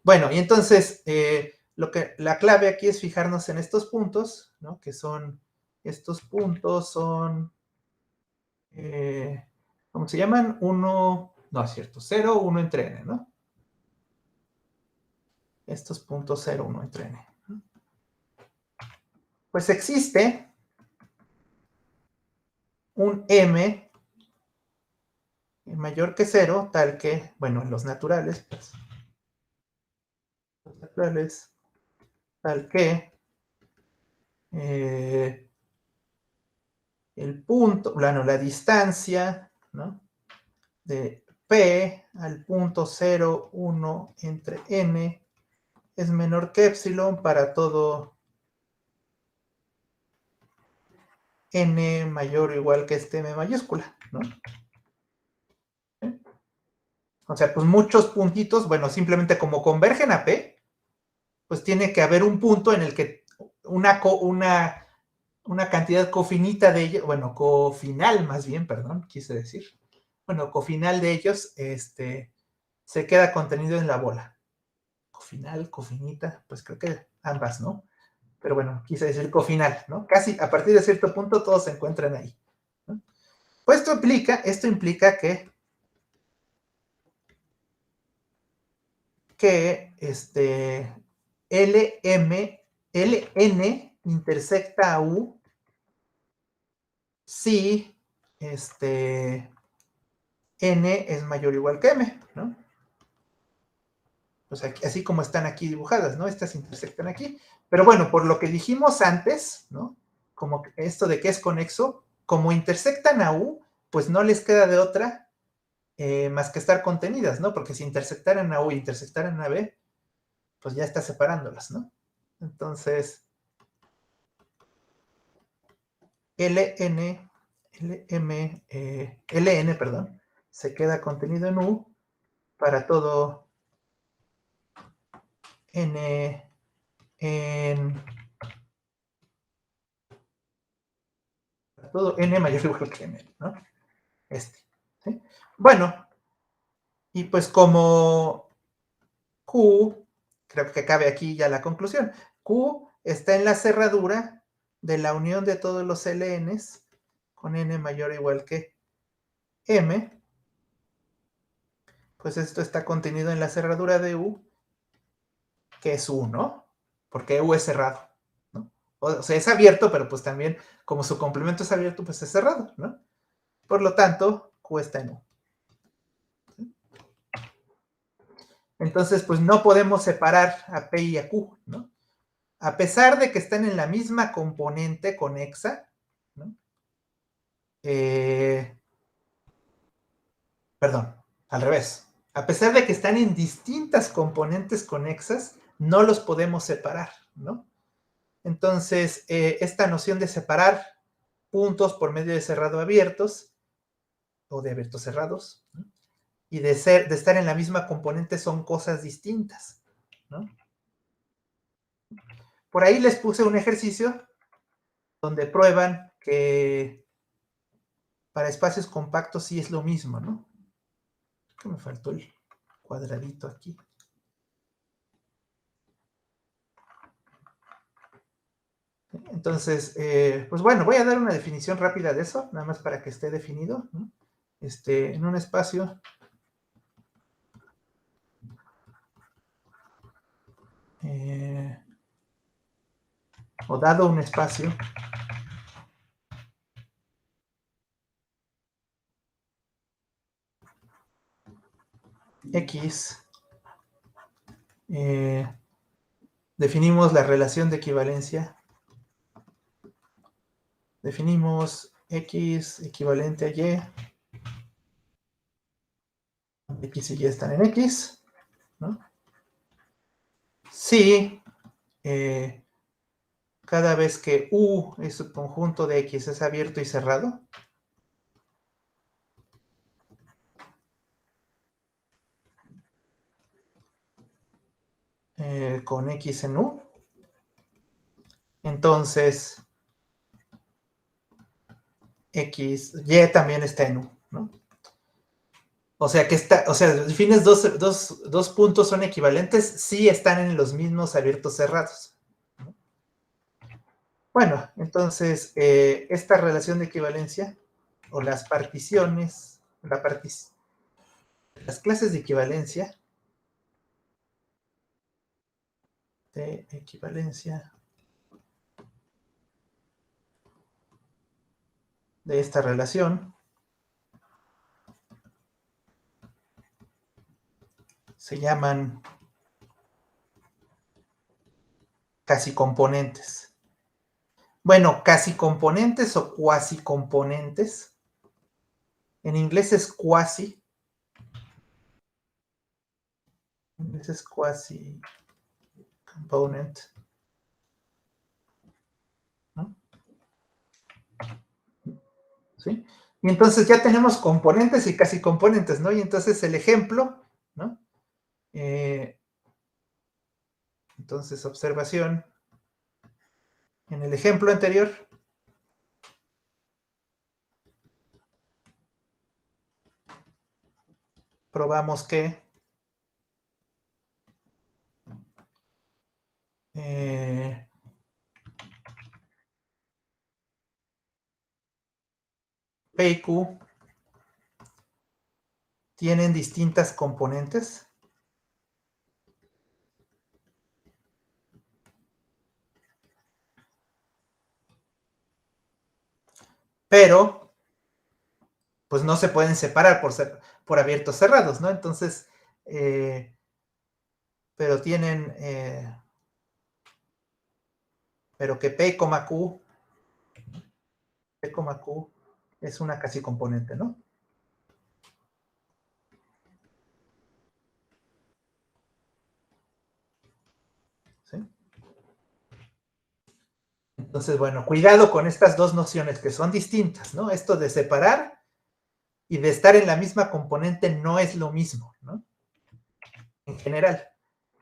bueno, y entonces, la clave aquí es fijarnos en estos puntos, ¿no? Que son, estos puntos son, ¿cómo se llaman? 1, no es cierto, 0, 1 entre n, ¿no? Estos puntos 0, 1 entre n. Pues existe un m mayor que 0, tal que, bueno, en los naturales, pues, tal que el punto, bueno, la distancia, ¿no? De P al punto 0, 1 entre n es menor que epsilon para todo n mayor o igual que este m mayúscula, ¿no? O sea, pues muchos puntitos, bueno, simplemente como convergen a P, pues tiene que haber un punto en el que una cantidad cofinita de ellos, bueno, cofinal más bien, perdón, quise decir. Bueno, cofinal de ellos, se queda contenido en la bola. Cofinal, cofinita, pues creo que ambas, ¿no? Pero bueno, quise decir cofinal, ¿no? Casi a partir de cierto punto todos se encuentran ahí, ¿no? Pues esto implica que que Ln intersecta a U si N es mayor o igual que M, ¿no? O sea, así como están aquí dibujadas, ¿no? Estas intersectan aquí. Pero bueno, por lo que dijimos antes, ¿no? Como esto de que es conexo, como intersectan a U, pues no les queda de otra más que estar contenidas, ¿no? Porque si intersectaran a U e intersectaran a B, pues ya está separándolas, ¿no? Entonces, Ln, perdón, se queda contenido en U para todo N en todo N mayor o igual que N, ¿no? ¿Sí? Bueno, y pues como Q, creo que cabe aquí ya la conclusión, Q está en la cerradura de la unión de todos los LNs con N mayor o igual que M, pues esto está contenido en la cerradura de U, que es U, ¿no? Porque U es cerrado, ¿no? O sea, es abierto, pero pues también, como su complemento es abierto, pues es cerrado, ¿no? Por lo tanto, Q está en U. Entonces, pues no podemos separar a P y a Q, ¿no? A pesar de que están en la misma componente conexa, ¿no? Perdón, al revés. A pesar de que están en distintas componentes conexas, no los podemos separar, ¿no? Entonces, esta noción de separar puntos por medio de cerrado abiertos o de abiertos cerrados, ¿no? Y de estar en la misma componente son cosas distintas, ¿no? Por ahí les puse un ejercicio donde prueban que para espacios compactos sí es lo mismo, ¿no? Que me faltó el cuadradito aquí. Entonces, pues bueno, voy a dar una definición rápida de eso, nada más para que esté definido, ¿no? En un espacio o dado un espacio X, definimos la relación de equivalencia, definimos X equivalente a Y, X y Y están en X, ¿no? Si cada vez que U es un conjunto de X es abierto y cerrado, con X en U, entonces X, Y también está en U, ¿no? O sea que defines dos puntos son equivalentes si están en los mismos abiertos cerrados, ¿no? Bueno, entonces esta relación de equivalencia o las particiones, las clases de equivalencia de esta relación se llaman casi componentes. Bueno, casi componentes o cuasi componentes. En inglés es quasi. En inglés es quasi component, ¿no? ¿Sí? Y entonces ya tenemos componentes y casi componentes, ¿no? Y entonces el ejemplo, ¿no? Entonces, observación. En el ejemplo anterior, probamos que P y Q tienen distintas componentes pero pues no se pueden separar por abiertos cerrados, ¿no? Entonces, pero tienen, pero que P, Q, P, Q es una casi componente, ¿no? ¿Sí? Entonces, bueno, cuidado con estas dos nociones que son distintas, ¿no? Esto de separar y de estar en la misma componente no es lo mismo, ¿no? En general.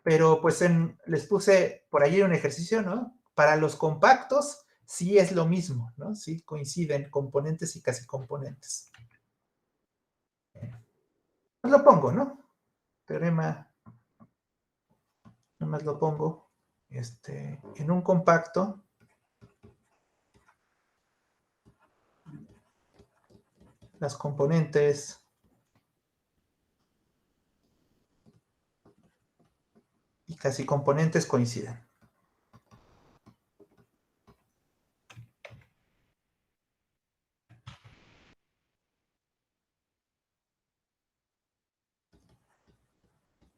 Pero pues les puse por ahí un ejercicio, ¿no? Para los compactos sí es lo mismo, ¿no? Sí coinciden componentes y casi componentes. Pues lo pongo, ¿no? Teorema, nomás lo pongo. En un compacto, las componentes y casi componentes coinciden.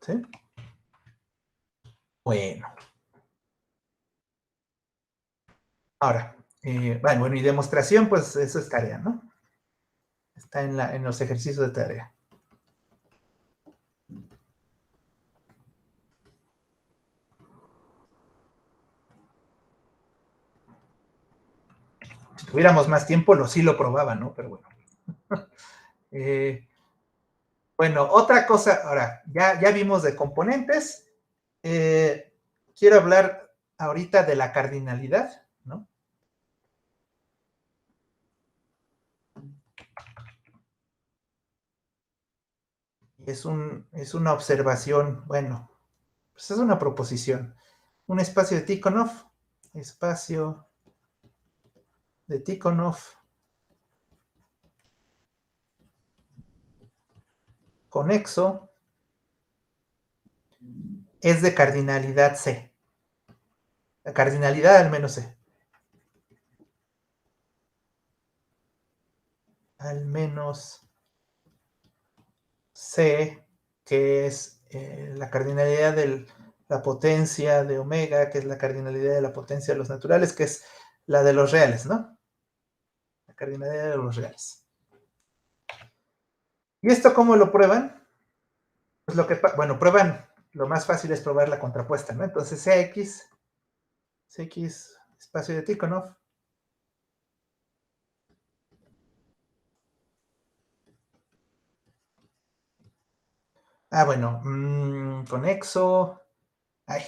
¿Sí? Bueno. Ahora, bueno, y demostración, pues eso es tarea, ¿no? Está en los ejercicios de tarea. Si tuviéramos más tiempo, sí lo probaba, ¿no? Pero bueno. Bueno, otra cosa, ahora, ya vimos de componentes. Quiero hablar ahorita de la cardinalidad, ¿no? Es una observación, bueno, pues es una proposición. Un espacio de Tikhonov, espacio de Tikhonov conexo es de cardinalidad C. La cardinalidad al menos C. Al menos C, que es la cardinalidad de la potencia de omega, que es la cardinalidad de la potencia de los naturales, que es la de los reales, ¿no? La cardinalidad de los reales. ¿Y esto cómo lo prueban? Pues bueno, prueban, lo más fácil es probar la contrapuesta, ¿no? Entonces CX, espacio de Tikhonov, bueno, conexo, ay,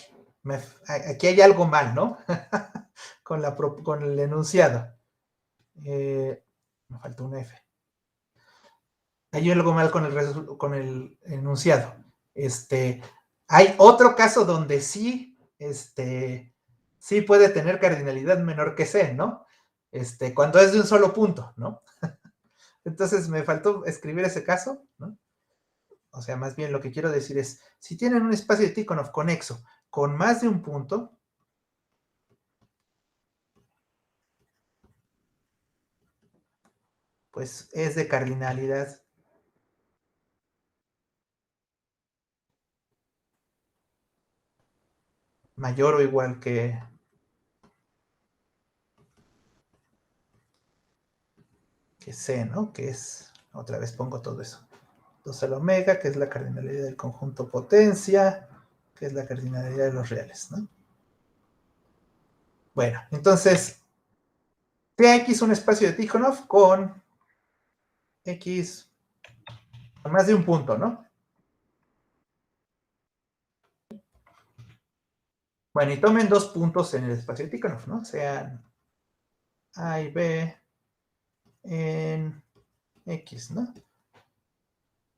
aquí hay algo mal, ¿no? con el enunciado. Me falta una F. Hay algo mal con el enunciado. Hay otro caso donde sí, sí puede tener cardinalidad menor que C, ¿no? Cuando es de un solo punto, ¿no? Entonces me faltó escribir ese caso, ¿no? O sea, más bien lo que quiero decir es, si tienen un espacio de Tikhonov conexo con más de un punto, pues es de cardinalidad mayor o igual que C, ¿no? Que es, otra vez pongo todo eso. 2 al omega, que es la cardinalidad del conjunto potencia, que es la cardinalidad de los reales, ¿no? Bueno, entonces, TX un espacio de Tikhonov con X con más de un punto, ¿no? Bueno, y tomen dos puntos en el espacio de Tikhonov, ¿no? Sean A y B en X, ¿no?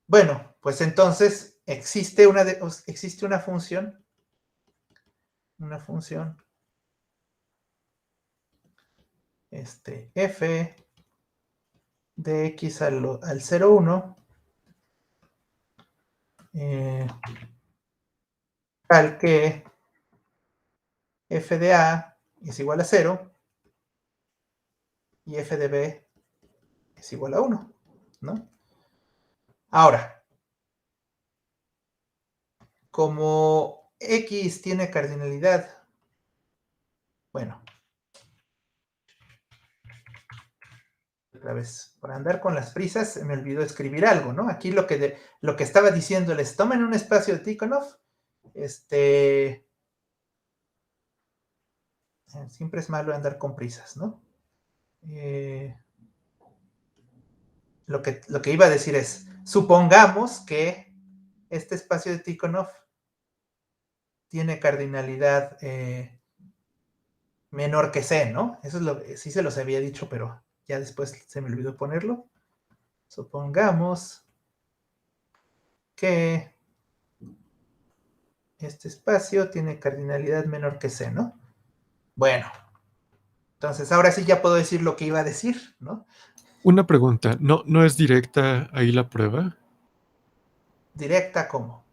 Bueno, pues entonces existe una función, f de x al 0, 1, tal que f de a es igual a 0 y f de b es igual a 1, ¿no? Ahora, como X tiene cardinalidad, bueno, otra vez, por andar con las prisas, se me olvidó escribir algo, ¿no? Aquí lo que estaba diciendo es, tomen un espacio de Tikhonov, siempre es malo andar con prisas, ¿no? Lo que iba a decir es, supongamos que este espacio de Tikhonov tiene cardinalidad menor que C, ¿no? Eso es lo que sí se los había dicho, pero ya después se me olvidó ponerlo. Supongamos que este espacio tiene cardinalidad menor que C, ¿no? Bueno, entonces ahora sí ya puedo decir lo que iba a decir, ¿no? Una pregunta, ¿no es directa ahí la prueba? Directa como.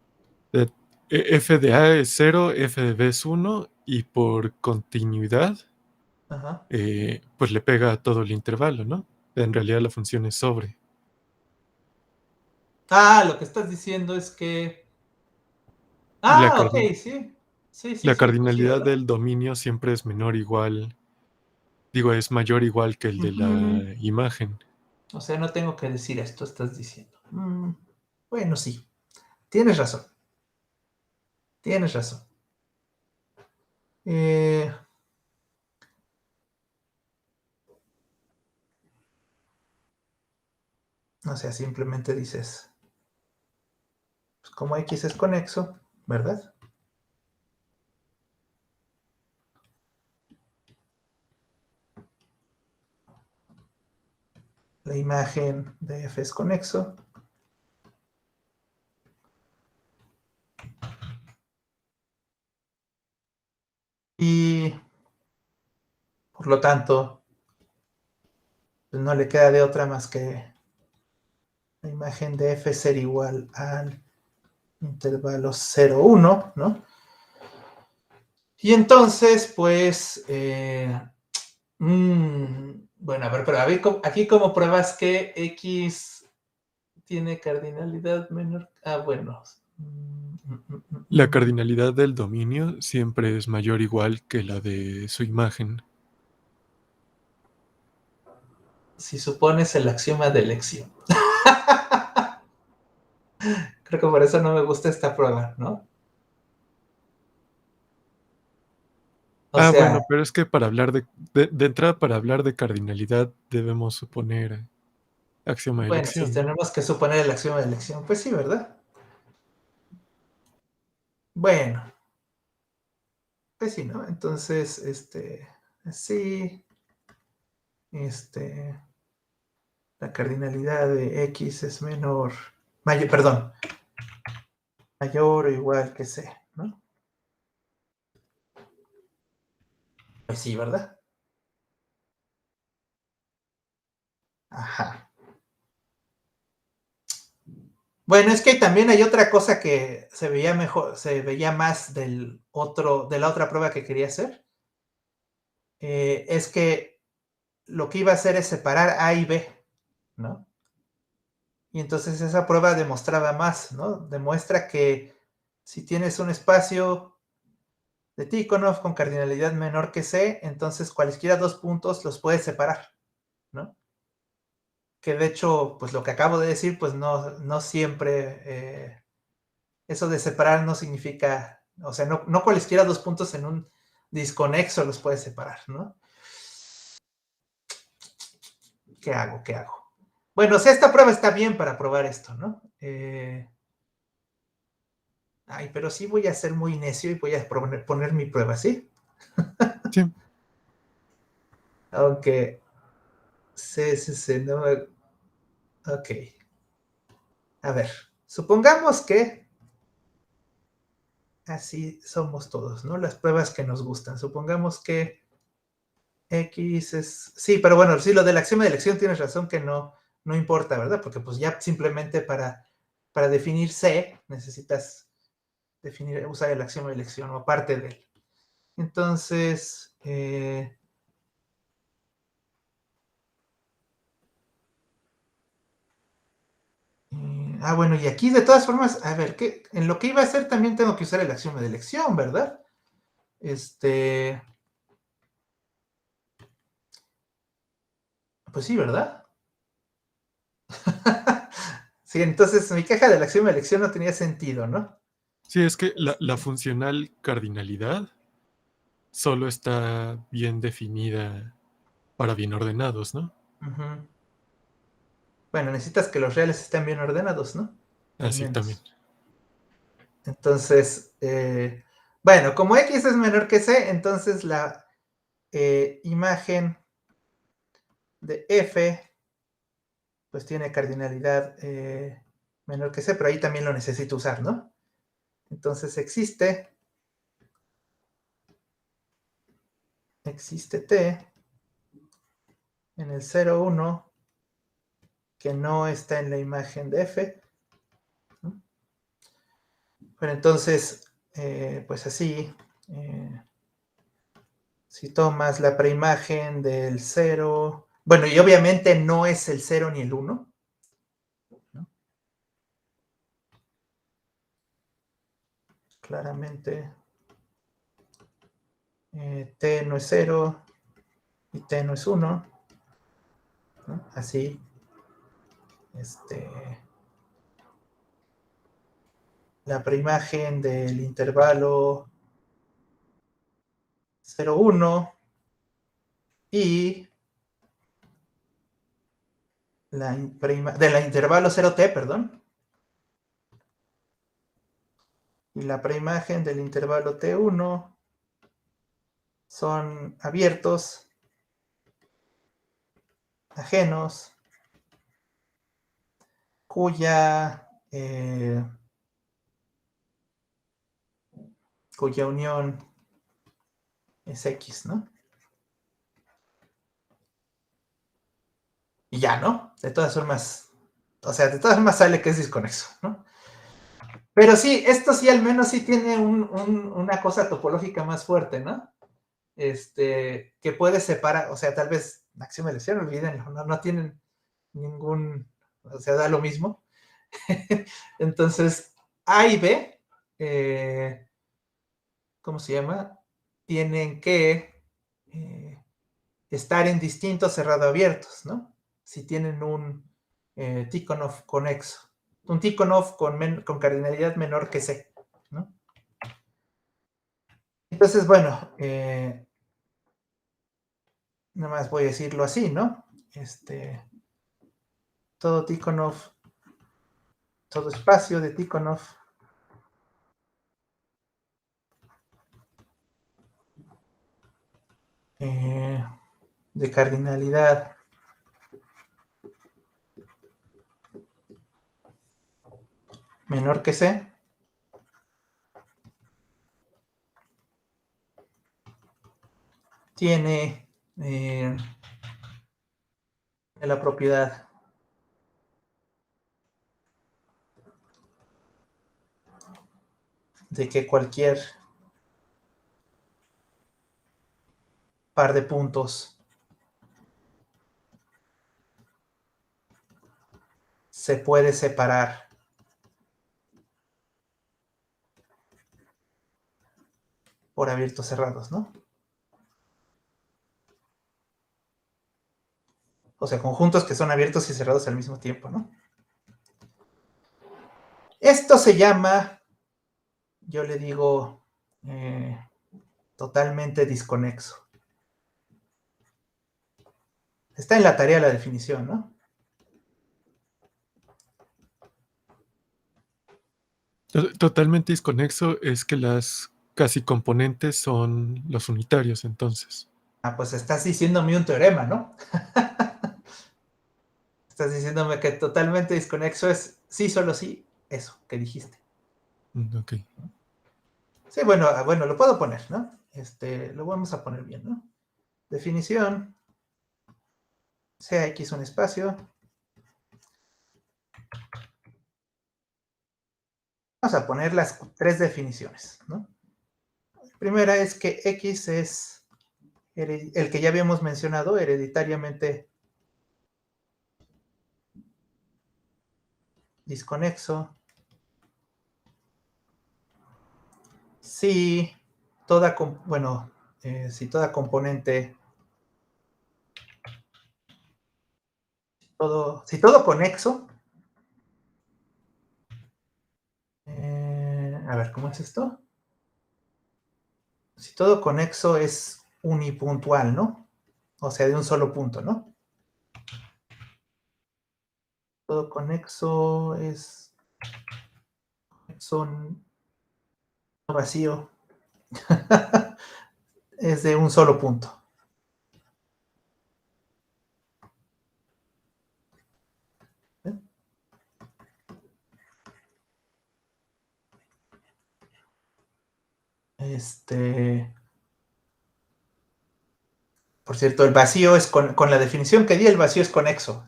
F de A es 0, F de B es 1, y por continuidad, Ajá. pues le pega a todo el intervalo, ¿no? En realidad la función es sobre. Ah, lo que estás diciendo es que... La, Ah, ok, cardi- sí. Sí, sí, la sí, pues sí, cardinalidad ¿verdad? del dominio siempre es menor igual, digo, es mayor igual que el de Ujú. la imagen. O sea, no tengo que decir esto, estás diciendo. Bueno, sí. Tienes razón. Tienes razón. Eh, o sea, simplemente dices, pues como X es conexo, ¿verdad? La imagen de F es conexo. Y por lo tanto, pues no le queda de otra más que la imagen de F ser igual al intervalo 0, 1, ¿no? Y entonces, pues, bueno, a ver, pero aquí como pruebas que X tiene cardinalidad menor. Ah, bueno. La cardinalidad del dominio siempre es mayor igual que la de su imagen. Si supones el axioma de elección. Creo que por eso no me gusta esta prueba, ¿no? O Bueno, sea, pero es que para hablar de entrada, para hablar de cardinalidad debemos suponer axioma de bueno, si elección, ¿no? tenemos que suponer el axioma de elección, pues sí, ¿verdad? Bueno, pues sí, ¿no? Entonces, sí, este, la cardinalidad de X es perdón, mayor o igual que C, ¿no? Pues sí, ¿verdad? Ajá. Bueno, es que también hay otra cosa que se veía mejor, se veía más de la otra prueba que quería hacer. Es que lo que iba a hacer es separar A y B, ¿no? Y entonces esa prueba demostraba más, ¿no? Demuestra que si tienes un espacio de Tikhonov con cardinalidad menor que C, entonces cualesquiera dos puntos los puedes separar, ¿no? Que de hecho, pues lo que acabo de decir, pues no siempre, eso de separar no significa, o sea, no cualesquiera dos puntos en un disconexo los puedes separar, ¿no? ¿Qué hago? ¿Qué hago? Bueno, o sea, esta prueba está bien para probar esto, ¿no? Ay, pero sí voy a ser muy necio y voy a poner mi prueba, ¿sí? Sí, Aunque, sí, no. Ok. A ver, supongamos que así somos todos, ¿no? Las pruebas que nos gustan. Supongamos que X es... Sí, pero bueno, sí, lo del axioma de elección tienes razón que no importa, ¿verdad? Porque pues ya simplemente para definir C necesitas usar el axioma de elección o parte de él. Entonces, Bueno, y aquí de todas formas, a ver, en lo que iba a hacer también tengo que usar el axioma de elección, ¿verdad? Pues sí, ¿verdad? Sí, entonces mi queja de la axioma de elección no tenía sentido, ¿no? Sí, es que la funcional cardinalidad solo está bien definida para bien ordenados, ¿no? Ujú. Bueno, necesitas que los reales estén bien ordenados, ¿no? Al Así también. menos. Entonces, bueno, como X es menor que C, entonces la imagen de F pues tiene cardinalidad menor que C, pero ahí también lo necesito usar, ¿no? Entonces existe T en el 0, 1 que no está en la imagen de F, ¿no? Pero entonces, pues así, si tomas la preimagen del 0, bueno, y obviamente no es el 0 ni el 1, ¿no? Claramente T no es 0 y T no es 1, ¿no? Así, la preimagen del intervalo 0, 1 y de la intervalo 0t, perdón, y la preimagen del intervalo t1 son abiertos, ajenos, eh, cuya unión es X, ¿no? Y ya, ¿no? De todas formas, o sea, de todas formas sale que es disconexo, ¿no? Pero sí, esto sí al menos sí tiene una cosa topológica más fuerte, ¿no? Que puede separar, o sea, tal vez axioma de elección, olvídenlo, no tienen ningún, o sea, da lo mismo. Entonces, A y B, ¿cómo se llama? Tienen que estar en distintos cerrado abiertos, ¿no? Si tienen un Tikhonov conexo, un Tikhonov con cardinalidad menor que C, ¿no? Entonces, bueno, nada más voy a decirlo así, ¿no? Todo Tikhonov, todo espacio de Tikhonov de cardinalidad menor que C tiene la propiedad de que cualquier par de puntos se puede separar por abiertos cerrados, ¿no? O sea, conjuntos que son abiertos y cerrados al mismo tiempo, ¿no? Esto se llama, yo le digo, totalmente disconexo. Está en la tarea la definición, ¿no? Totalmente desconexo es que las casi componentes son los unitarios, entonces. Pues estás diciéndome un teorema, ¿no? Estás diciéndome que totalmente desconexo es sí, solo sí, eso que dijiste. Ok. Sí, bueno, lo puedo poner, ¿no? Lo vamos a poner bien, ¿no? Definición, sea X un espacio. Vamos a poner las tres definiciones, ¿no? La primera es que X es el que ya habíamos mencionado, hereditariamente disconexo si toda, bueno, si toda componente, si todo conexo, a ver, ¿cómo es esto? Si todo conexo es unipuntual, ¿no? O sea, de un solo punto, ¿no? Todo conexo es son vacío. Es de un solo punto. Por cierto, el vacío es con la definición que di, el vacío es conexo.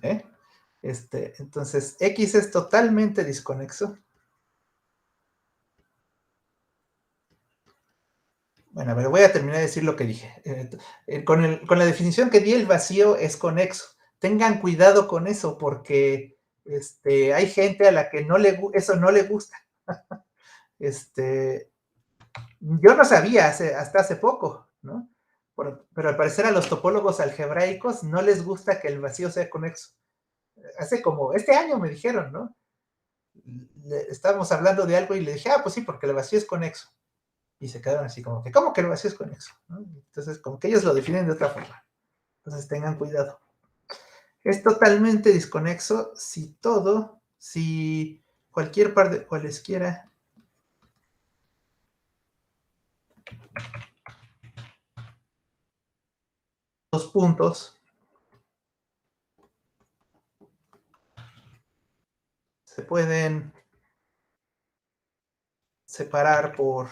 Entonces, X es totalmente disconexo. Bueno, a ver, voy a terminar de decir lo que dije. Con la definición que di, el vacío es conexo. Tengan cuidado con eso, porque hay gente a la que eso no le gusta. Yo no sabía hasta hace poco, ¿no? Pero al parecer a los topólogos algebraicos no les gusta que el vacío sea conexo. Hace como, este año me dijeron, ¿no? Estábamos hablando de algo y le dije, pues sí, porque el vacío es conexo. Y se quedaron así como que, ¿cómo que el vacío es conexo? ¿No? Entonces, como que ellos lo definen de otra forma. Entonces, tengan cuidado. Es totalmente desconexo si cualquier par de cualesquiera dos puntos se pueden separar por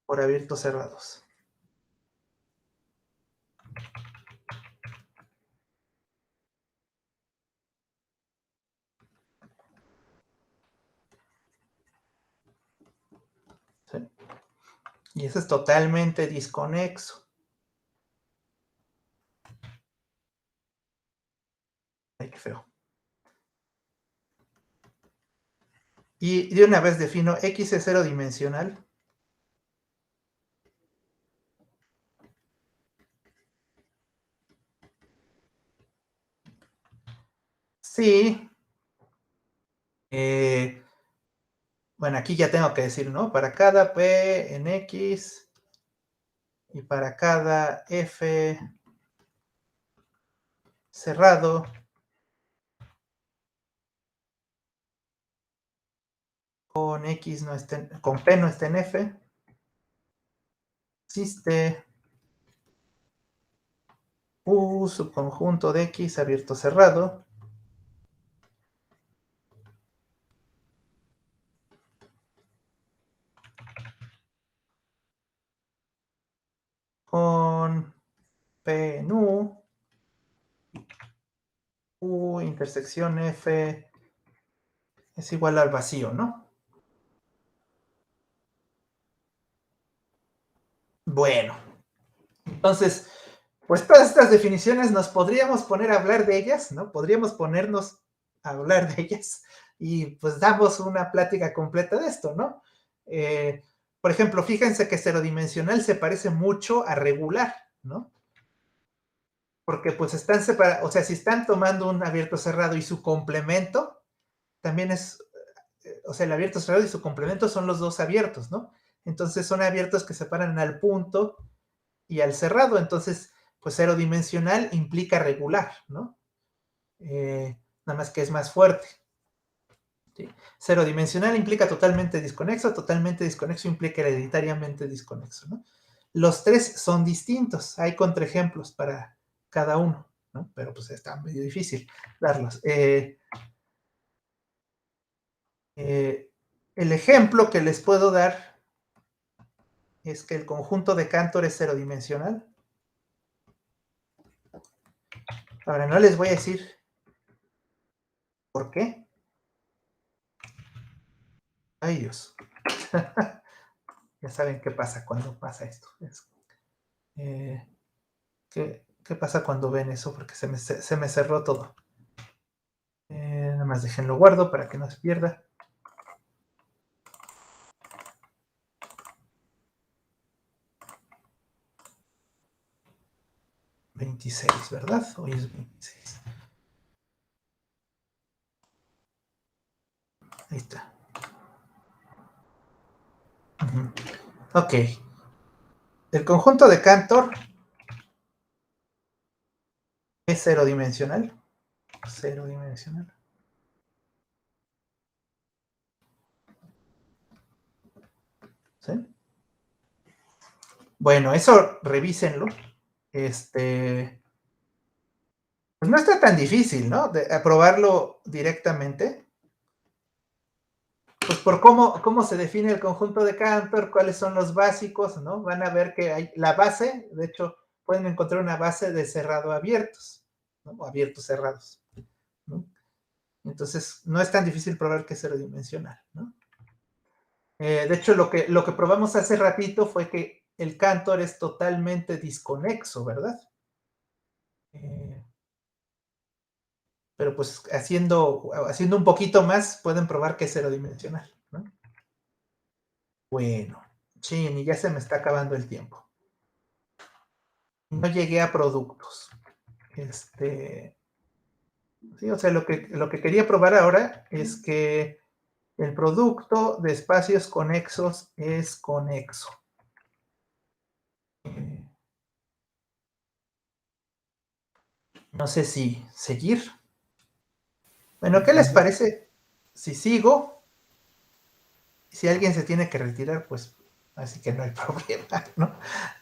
abiertos cerrados. ¿Sí? Y eso es totalmente desconexo. Ay, qué feo. Y de una vez defino X es cero dimensional. Sí. Bueno, aquí ya tengo que decir, ¿no? Para cada P en X y para cada F cerrado con X no está con P no está en F, existe U subconjunto de X abierto cerrado con P en U intersección F es igual al vacío, ¿no? Bueno, entonces, pues todas estas definiciones nos podríamos poner a hablar de ellas, ¿no? Podríamos ponernos a hablar de ellas y pues damos una plática completa de esto, ¿no? Por ejemplo, fíjense que cerodimensional se parece mucho a regular, ¿no? Porque pues están separados, o sea, si están tomando un abierto cerrado y su complemento, también es, o sea, el abierto cerrado y su complemento son los dos abiertos, ¿no? Entonces son abiertos que separan al punto y al cerrado, entonces, pues cero dimensional implica regular, ¿no? Nada más que es más fuerte. ¿Sí? Cero dimensional implica totalmente desconexo implica hereditariamente desconexo, ¿no? Los tres son distintos, hay contraejemplos para cada uno, ¿no? Pero pues está medio difícil darlos. El ejemplo que les puedo dar es que el conjunto de Cantor es cero dimensional. Ahora, no les voy a decir por qué. Ay, Dios. Ya saben qué pasa cuando pasa esto. ¿Qué pasa cuando ven eso? Porque se me cerró todo. más déjenlo guardo para que no se pierda. $26, ¿verdad? Hoy es 26. Ahí está. Ok. El conjunto de Cantor es cero dimensional. Cero dimensional. ¿Sí? Bueno, eso revísenlo. Pues no está tan difícil, ¿no? De aprobarlo directamente. Pues por cómo se define el conjunto de Cantor, cuáles son los básicos, ¿no? Van a ver que hay la base, de hecho, pueden encontrar una base de cerrado abiertos, ¿no? O abiertos cerrados, ¿no? Entonces, no es tan difícil probar que es cero dimensional, ¿no? De hecho, lo que probamos hace ratito fue que el Cantor es totalmente disconexo, ¿verdad? Pero pues haciendo un poquito más, pueden probar que es cero dimensional, ¿no? Bueno, y ya se me está acabando el tiempo. No llegué a productos. Sí, o sea, lo que quería probar ahora es que el producto de espacios conexos es conexo. No sé si seguir. Bueno, ¿qué les parece si sigo? Si alguien se tiene que retirar, pues así que no hay problema, ¿no?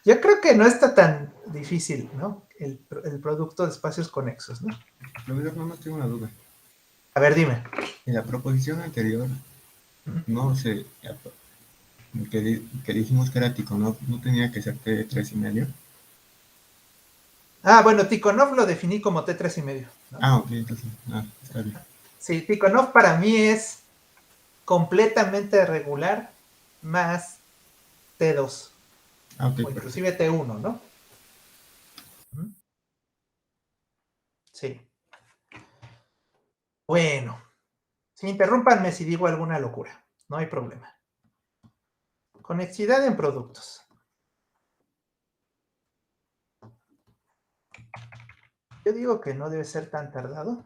Yo creo que no está tan difícil, ¿no? El producto de espacios conexos, ¿no? Profesor, nomás tengo una duda. A ver, dime. En la proposición anterior, no sé, que dijimos que era Tikhonov, ¿no tenía que ser T3,5? Ah, bueno, Tikhonov lo definí como T3,5, ¿no? Ah, ok, entonces, está bien. Sí, Tikhonov para mí es completamente regular más T2, Ah, ok, o perfecto. inclusive T1, ¿no? Sí. Bueno, sí, interrúmpanme si digo alguna locura, no hay problema. Conexidad en productos. Yo digo que no debe ser tan tardado.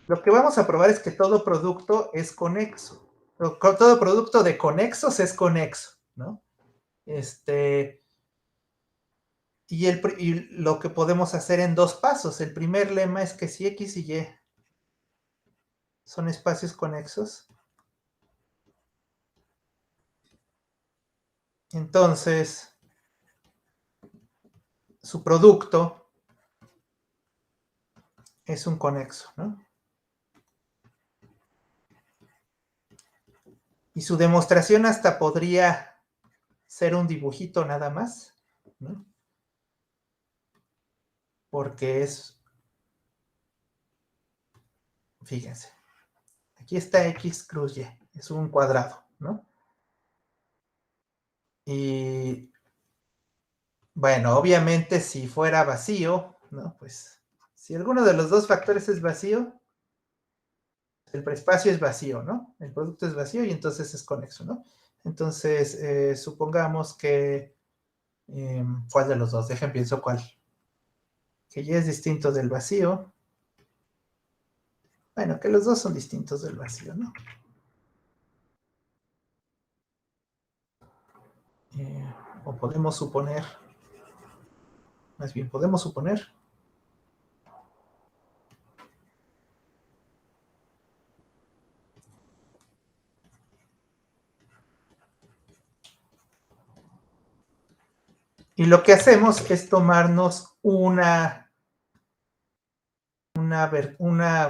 Lo que vamos a probar es que todo producto es conexo. Todo producto de conexos es conexo, ¿no? Y lo que podemos hacer en dos pasos. El primer lema es que si X y Y son espacios conexos, entonces su producto es un conexo, ¿no? Y su demostración hasta podría ser un dibujito nada más, ¿no? Porque fíjense, aquí está X cruz Y, es un cuadrado, ¿no? Y bueno, obviamente si fuera vacío, ¿no? Pues si alguno de los dos factores es vacío, el espacio es vacío, ¿no? El producto es vacío y entonces es conexo, ¿no? Entonces, supongamos que, ¿cuál de los dos? Dejen pienso cuál. Que Y es distinto del vacío. Bueno, que los dos son distintos del vacío, ¿no? O podemos suponer, más bien podemos suponer y lo que hacemos es tomarnos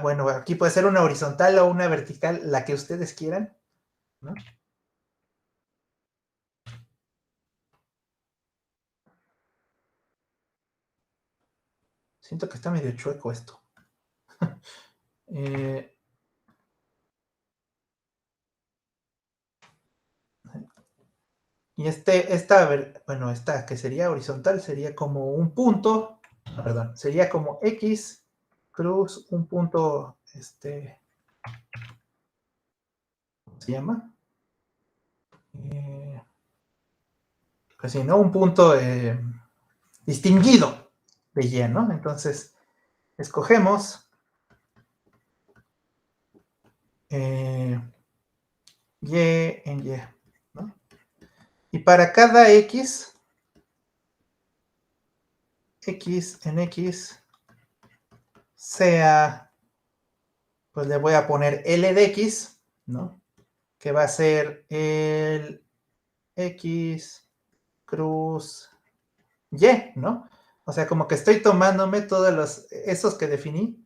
bueno, aquí puede ser una horizontal o una vertical, la que ustedes quieran, ¿no? Siento que está medio chueco esto. Y bueno, esta que sería horizontal sería como un punto, perdón, sería como X cruz, un punto, ¿cómo se llama? Pues sí, ¿no? Un punto distinguido de Y, ¿no? Entonces, escogemos Y en Y, ¿no? Y para cada X en X sea, pues le voy a poner L de X, ¿no? Que va a ser el X cruz Y, ¿no? O sea, como que estoy tomándome todos esos que definí,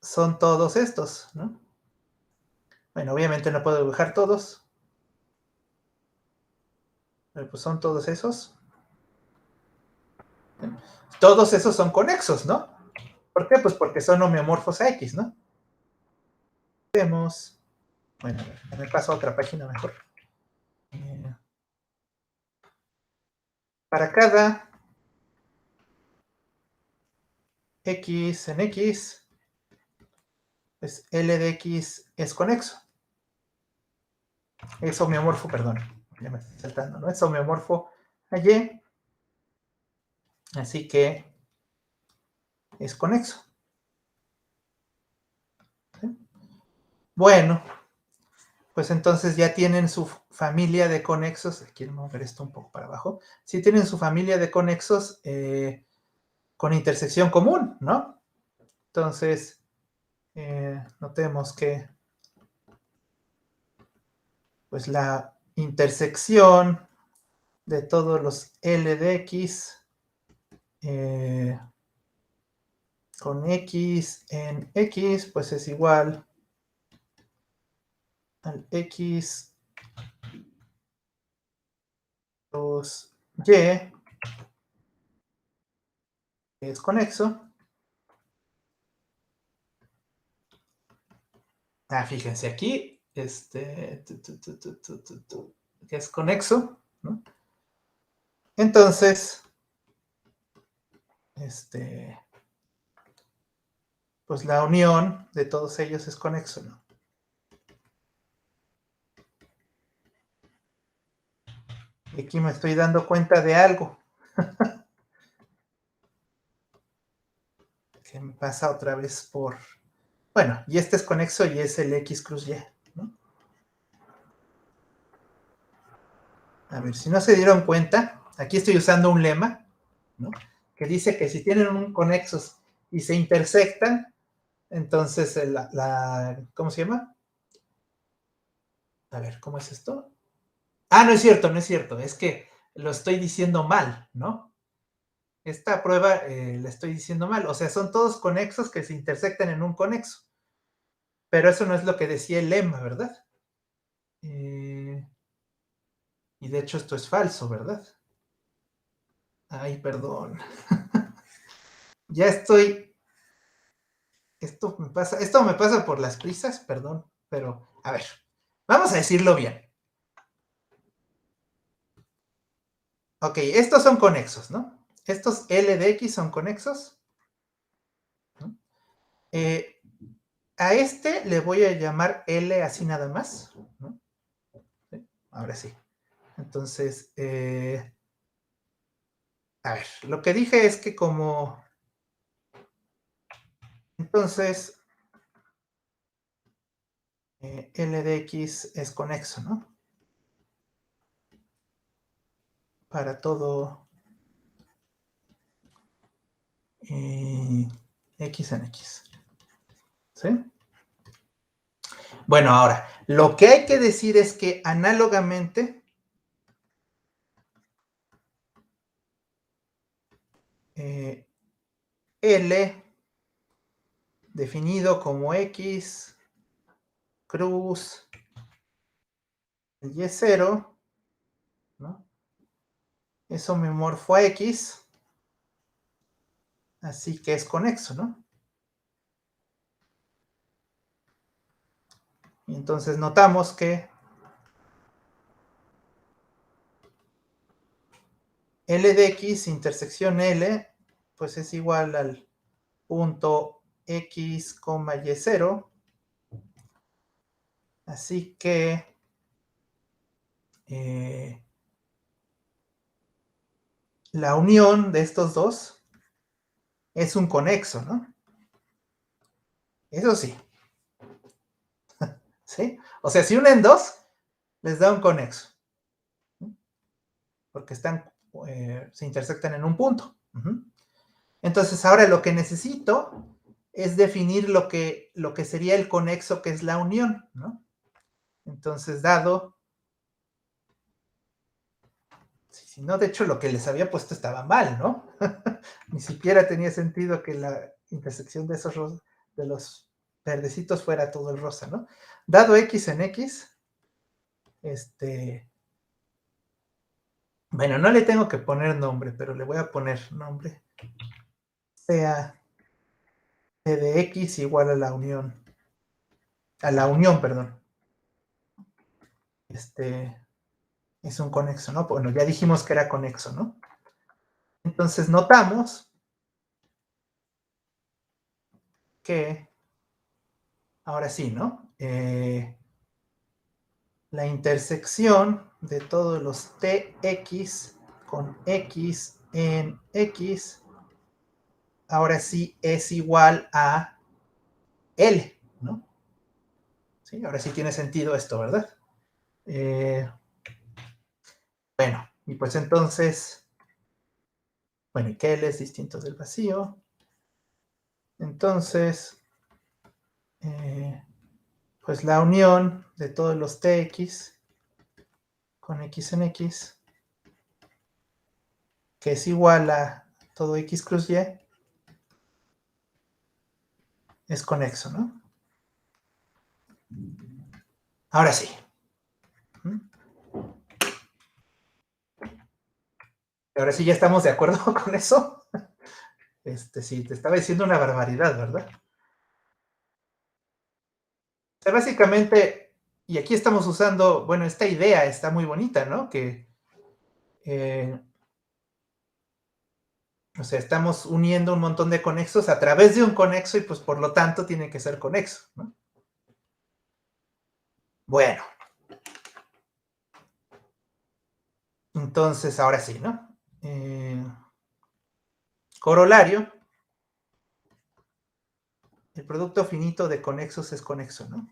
son todos estos, ¿no? Bueno, obviamente no puedo dibujar todos, pero pues son todos esos. Todos esos son conexos, ¿no? ¿Por qué? Pues porque son homeomorfos a X, ¿no? Vemos, bueno, me paso a otra página mejor. Para cada X en X, pues L de X es conexo. Es homeomorfo, perdón, ya me estoy saltando, ¿no? Es homeomorfo a Y, así que es conexo. ¿Sí? Bueno, pues entonces ya tienen su familia de conexos. Quiero mover esto un poco para abajo. Sí tienen su familia de conexos con intersección común, ¿no? Entonces, notemos que pues la intersección de todos los L de X con X en X, pues es igual al X plus Y, que es conexo. Ah, fíjense aquí, que es conexo, ¿no? Entonces, pues la unión de todos ellos es conexo, ¿no? Y aquí me estoy dando cuenta de algo que me pasa otra vez por... Bueno, y este es conexo y es el X cruz Y, ¿no? A ver, si no se dieron cuenta, aquí estoy usando un lema, ¿no? Que dice que si tienen un conexos y se intersectan, entonces ¿cómo se llama? A ver, ¿cómo es esto? Ah, no es cierto, no es cierto, es que lo estoy diciendo mal, ¿no? Esta prueba la estoy diciendo mal, o sea, son todos conexos que se intersectan en un conexo, pero eso no es lo que decía el lema, ¿verdad? Y de hecho esto es falso, ¿verdad? Ay, perdón. Ya estoy... Esto me pasa por las prisas, perdón, pero a ver, vamos a decirlo bien. Ok, estos son conexos, ¿no? Estos L de X son conexos, ¿no? A este le voy a llamar L así nada más, ¿no? ¿Sí? Ahora sí. Entonces, a ver, lo que dije es que como... Entonces, L de X es conexo, ¿no? Para todo X en X. ¿Sí? Bueno, ahora, lo que hay que decir es que análogamente L definido como X cruz Y0, ¿no? Es homeomorfo a X, así que es conexo, ¿no? Y entonces notamos que L de X intersección L, pues es igual al punto X, Y0. Así que la unión de estos dos es un conexo, ¿no? Eso sí. ¿Sí? O sea, si unen dos, les da un conexo. Porque se intersectan en un punto. Entonces, ahora lo que necesito es definir lo que sería el conexo, que es la unión, ¿no? Entonces, dado... Si no, de hecho, lo que les había puesto estaba mal, ¿no? Ni siquiera tenía sentido que la intersección de de los verdecitos fuera todo el rosa, ¿no? Dado X en X, bueno, no le tengo que poner nombre, pero le voy a poner nombre. Sea P de X igual a la unión, perdón. Es un conexo, ¿no? Bueno, ya dijimos que era conexo, ¿no? Entonces notamos que, ahora sí, ¿no? La intersección de todos los TX con X en X, ahora sí es igual a L, ¿no? Sí, ahora sí tiene sentido esto, ¿verdad? Bueno, y pues entonces, bueno, y que L es distinto del vacío. Entonces, pues la unión de todos los TX con X en X, que es igual a todo X cruz Y, es conexo, ¿no? Ahora sí. Ahora sí ya estamos de acuerdo con eso. Sí, te estaba diciendo una barbaridad, ¿verdad? O sea, básicamente, y aquí estamos usando, bueno, esta idea está muy bonita, ¿no? Que, o sea, estamos uniendo un montón de conexos a través de un conexo y pues por lo tanto tiene que ser conexo, ¿no? Bueno. Entonces, ahora sí, ¿no? Corolario. El producto finito de conexos es conexo, ¿no?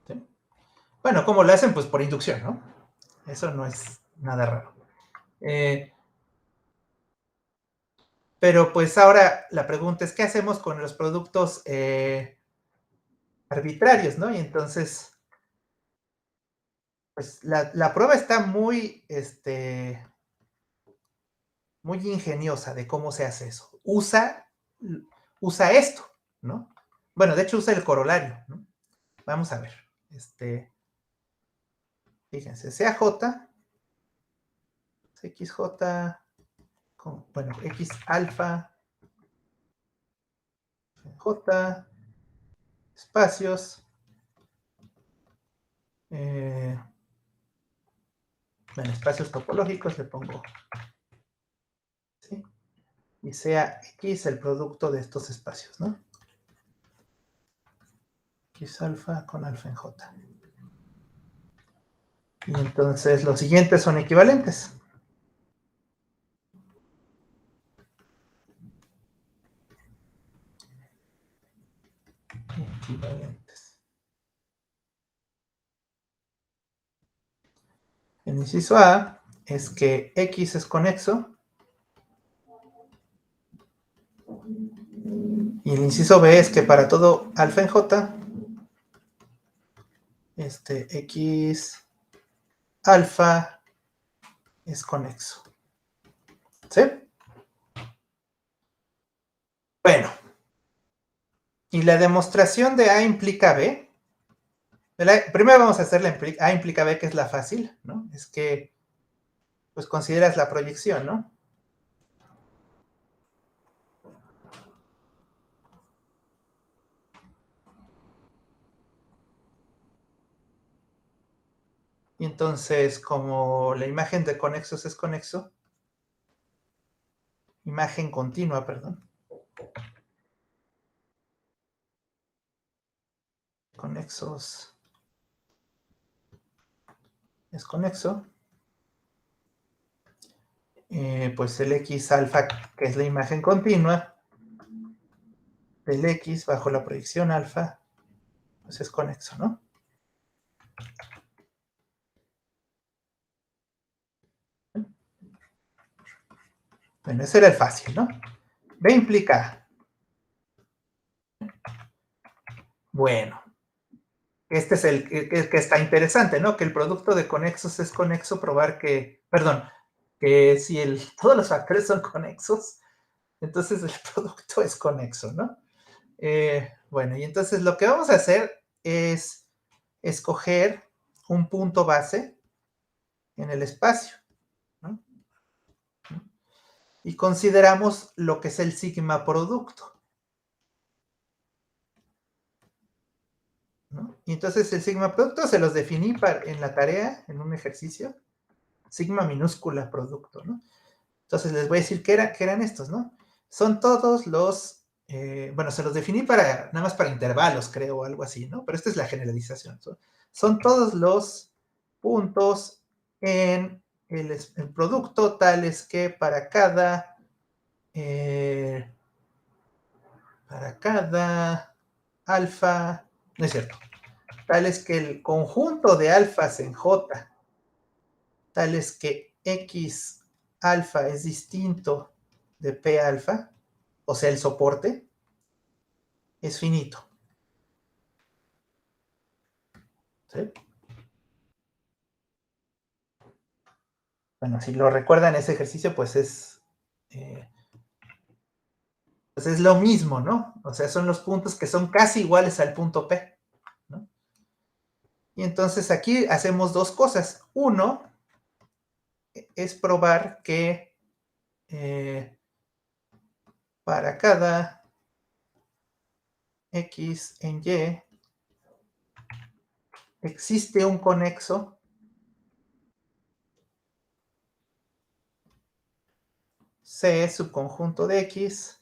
¿Sí? Bueno, ¿cómo lo hacen? Pues por inducción, ¿no? Eso no es nada raro. Pero pues ahora la pregunta es, ¿qué hacemos con los productos arbitrarios, ¿no? Y entonces, pues la prueba está muy, muy ingeniosa de cómo se hace eso. Usa esto, ¿no? Bueno, de hecho usa el corolario, ¿no? Vamos a ver. Fíjense, sea J, XJ, bueno, X alfa, J, espacios, bueno, espacios topológicos le pongo, ¿sí? Y sea X el producto de estos espacios, ¿no? X alfa con alfa en J. Y entonces los siguientes son equivalentes. Equivalentes. El inciso A es que X es conexo. Y el inciso B es que para todo alfa en J, X alfa es conexo. ¿Sí? Bueno. Y la demostración de A implica B. Primero vamos a hacer la A implica B, que es la fácil, ¿no? Es que, pues consideras la proyección, ¿no? Y entonces, como la imagen de conexos es conexo, imagen continua, perdón. Conexos es conexo. Pues el X alfa, que es la imagen continua, del X bajo la proyección alfa, pues es conexo, ¿no? Bueno, ese era el fácil, ¿no? B implica A. Bueno, este es el que está interesante, ¿no? Que el producto de conexos es conexo, probar que, perdón, que si todos los factores son conexos, entonces el producto es conexo, ¿no? Bueno, y entonces lo que vamos a hacer es escoger un punto base en el espacio, ¿no? Y consideramos lo que es el sigma producto, ¿no? Y entonces el sigma producto se los definí en la tarea, en un ejercicio, sigma minúscula producto, ¿no? Entonces les voy a decir qué eran estos, ¿no? Son todos los, bueno, se los definí nada más para intervalos, creo, o algo así, ¿no? Pero esta es la generalización. Son todos los puntos en el producto tales que para cada alfa, no es cierto, tales que el conjunto de alfas en J, tales que X alfa es distinto de P alfa, o sea, el soporte, es finito. ¿Sí? Bueno, si lo recuerdan ese ejercicio, pues es lo mismo, ¿no? O sea, son los puntos que son casi iguales al punto P, ¿no? Y entonces aquí hacemos dos cosas. Uno es probar que para cada X en Y existe un conexo C subconjunto de X,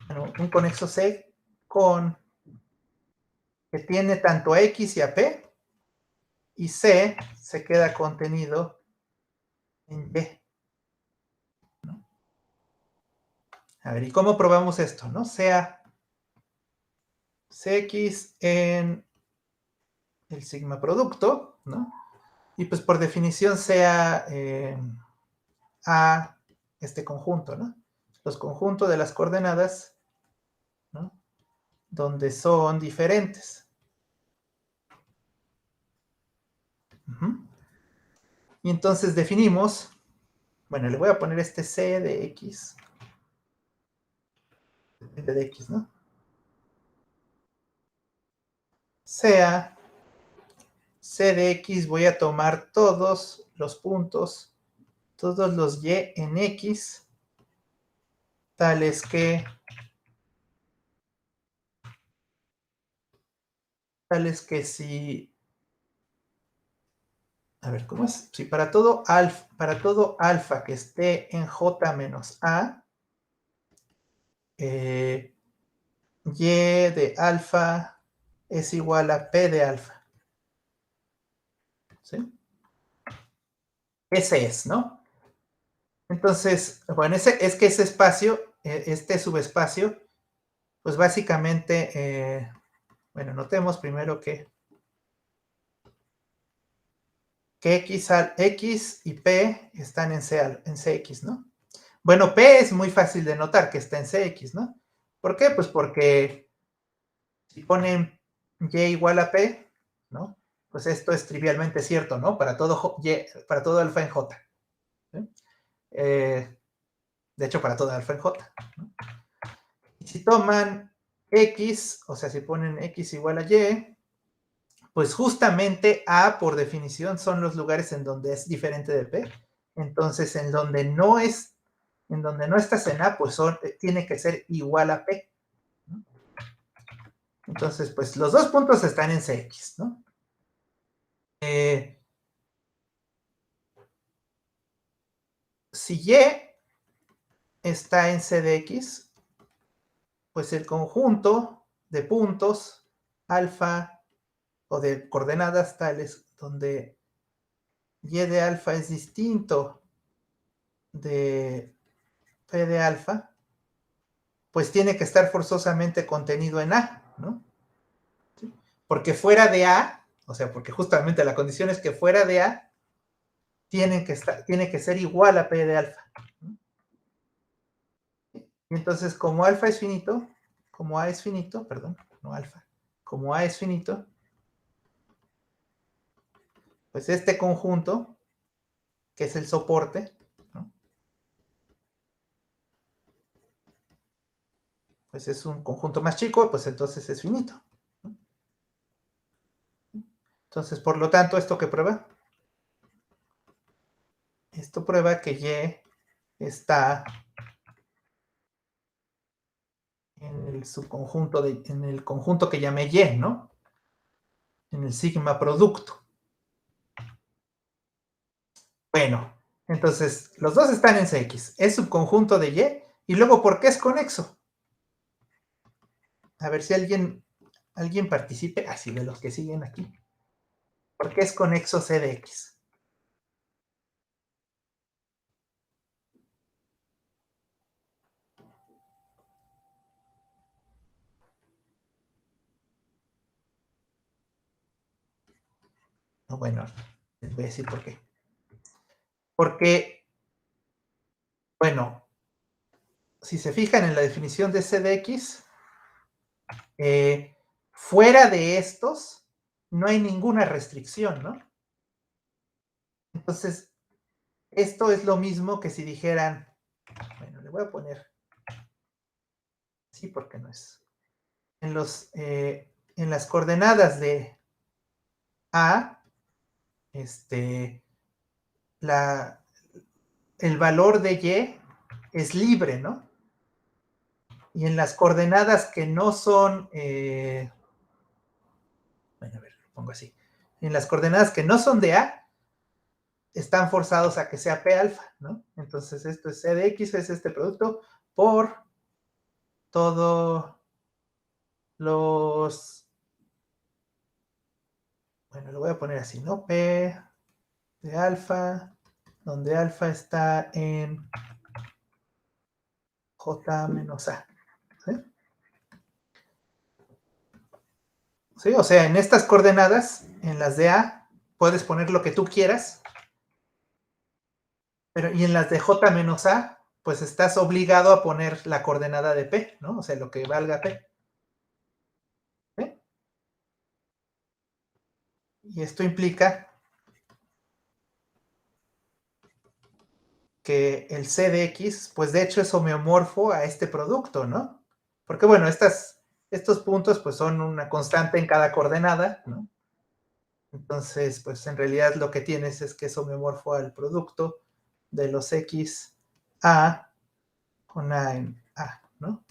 bueno, un conexo C que tiene tanto a X y a P, y C se queda contenido en Y. ¿No? A ver, ¿y cómo probamos esto? ¿No? Sea Cx en el sigma producto, ¿no? Y pues por definición sea A este conjunto, ¿no? Los conjuntos de las coordenadas, ¿no? Donde son diferentes. Y entonces definimos, bueno, le voy a poner este C de X, de X, ¿no? Sea C de X, voy a tomar todos los puntos, todos los Y en X, tales que si, a ver, ¿cómo es? Si para todo alfa que esté en J menos A, Y de alfa es igual a P de alfa. ¿Sí? Ese es, ¿no? Entonces, bueno, es que ese espacio, este subespacio, pues básicamente, bueno, notemos primero que X y P están en CX, ¿no? Bueno, P es muy fácil de notar que está en CX, ¿no? ¿Por qué? Pues porque si ponen Y igual a P, ¿no? Pues esto es trivialmente cierto, ¿no? Para todo alfa en J. ¿Sí? De hecho, para todo alfa en J. ¿No? Y si toman X, o sea, si ponen X igual a Y, pues justamente A, por definición, son los lugares en donde es diferente de P. Entonces, en donde no estás en A, pues tiene que ser igual a P. ¿No? Entonces, pues los dos puntos están en CX, ¿no? si Y está en C de X, pues el conjunto de puntos alfa o de coordenadas tales donde Y de alfa es distinto de P de alfa, pues tiene que estar forzosamente contenido en A, ¿no? ¿Sí? Porque fuera de A, o sea, porque justamente la condición es que fuera de A, tiene que ser igual a P de alfa, ¿no? Y entonces, como alfa es finito, como A es finito, perdón, no alfa, como A es finito, pues este conjunto, que es el soporte, ¿no? Pues es un conjunto más chico, pues entonces es finito, ¿no? Entonces, por lo tanto, ¿esto qué prueba? Esto prueba que Y está en el subconjunto en el conjunto que llamé Y, ¿no? En el sigma producto. Bueno, entonces los dos están en Cx, es subconjunto de Y, y luego, ¿por qué es conexo? A ver si alguien participe, así de los que siguen aquí. ¿Por qué es conexo C de X? No, bueno, les voy a decir por qué. Porque, bueno, si se fijan en la definición de C de X, fuera de estos no hay ninguna restricción, ¿no? Entonces, esto es lo mismo que si dijeran, bueno, le voy a poner, sí, porque no es, en las coordenadas de A, el valor de Y es libre, ¿no? Y en las coordenadas que no son, bueno, a ver, lo pongo así, en las coordenadas que no son de A, están forzados a que sea P alfa, ¿no? Entonces esto es C de X, es este producto por todos los, bueno, lo voy a poner así, ¿no? P de alfa, donde alfa está en J menos A, ¿sí? ¿Sí? O sea, en estas coordenadas, en las de A, puedes poner lo que tú quieras, pero y en las de J menos A, pues estás obligado a poner la coordenada de P, ¿no? O sea, lo que valga P. ¿Sí? Y esto implica que el C de X, pues de hecho es homeomorfo a este producto, ¿no? Porque bueno, estos puntos pues son una constante en cada coordenada, ¿no? Entonces, pues en realidad lo que tienes es que es homeomorfo al producto de los X A con A en A, ¿no?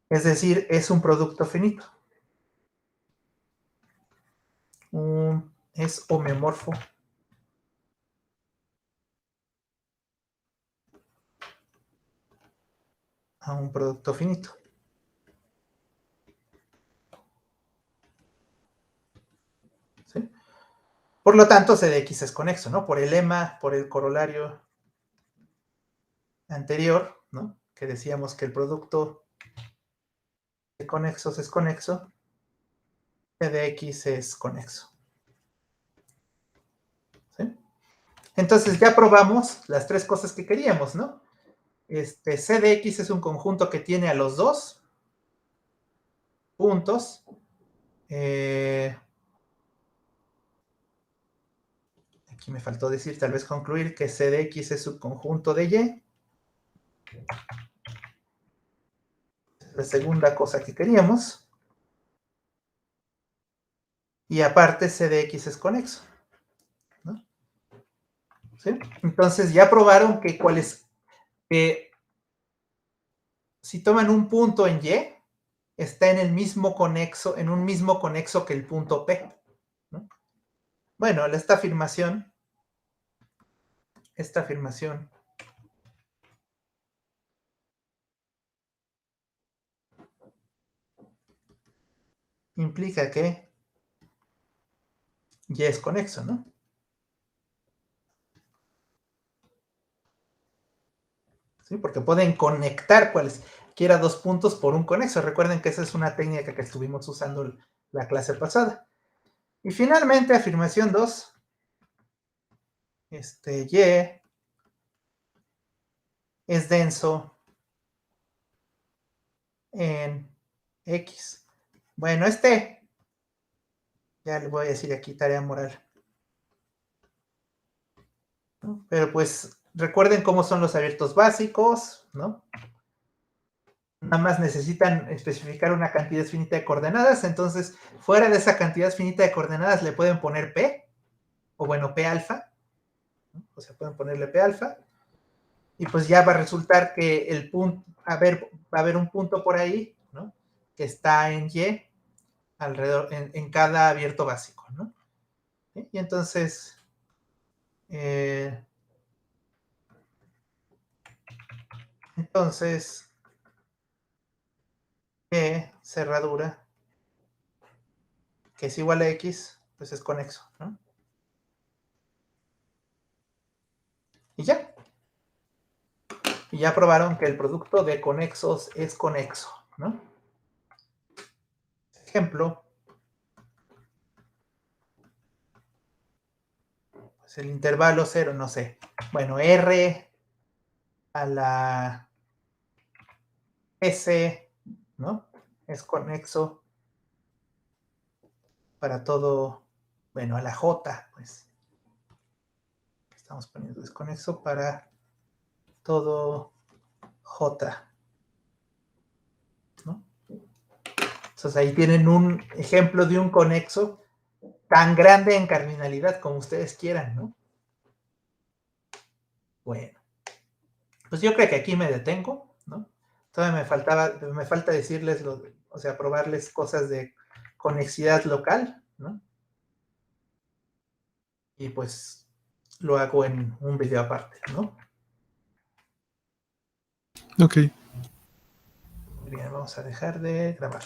Es decir, es un producto finito. Es homeomorfo a un producto finito. ¿Sí? Por lo tanto, C de X es conexo, ¿no? Por el lema, por el corolario anterior, ¿no? Que decíamos que el producto de conexos es conexo, C de X es conexo. ¿Sí? Entonces ya probamos las tres cosas que queríamos, ¿no? C de X es un conjunto que tiene a los dos puntos. Aquí me faltó decir, tal vez concluir, que C de X es subconjunto de Y. La segunda cosa que queríamos. Y aparte C de X es conexo, ¿no? ¿Sí? Entonces ya probaron que si toman un punto en Y, está en el mismo conexo, en un mismo conexo que el punto P, ¿no? Bueno, esta afirmación esta afirmación implica que Y es conexo, ¿no? ¿Sí? Porque pueden conectar cualesquiera dos puntos por un conexo. Recuerden que esa es una técnica que estuvimos usando la clase pasada. Y finalmente, afirmación 2. Y es denso en X. Bueno, ya le voy a decir aquí tarea moral. ¿No? Pero pues recuerden cómo son los abiertos básicos, ¿no? Nada más necesitan especificar una cantidad finita de coordenadas, entonces fuera de esa cantidad finita de coordenadas le pueden poner P, o bueno, P alfa, ¿no? O sea, pueden ponerle P alfa, y pues ya va a resultar que el punto, va a haber un punto por ahí, ¿no? Que está en Y, alrededor, en cada abierto básico, ¿no? ¿Sí? Y entonces, P cerradura, que es igual a X, pues es conexo, ¿no? Y ya. Y ya probaron que el producto de conexos es conexo, ¿no? Ejemplo, pues el intervalo 0, no sé. Bueno, R a la S, ¿no? Es conexo para todo, bueno, a la J, pues. Estamos poniendo es conexo para todo J, ¿no? Entonces ahí tienen un ejemplo de un conexo tan grande en cardinalidad como ustedes quieran, ¿no? Bueno, pues yo creo que aquí me detengo, ¿no? Todavía me falta decirles, o sea, probarles cosas de conexidad local, ¿no? Y pues lo hago en un video aparte, ¿no? Ok. Bien, vamos a dejar de grabar.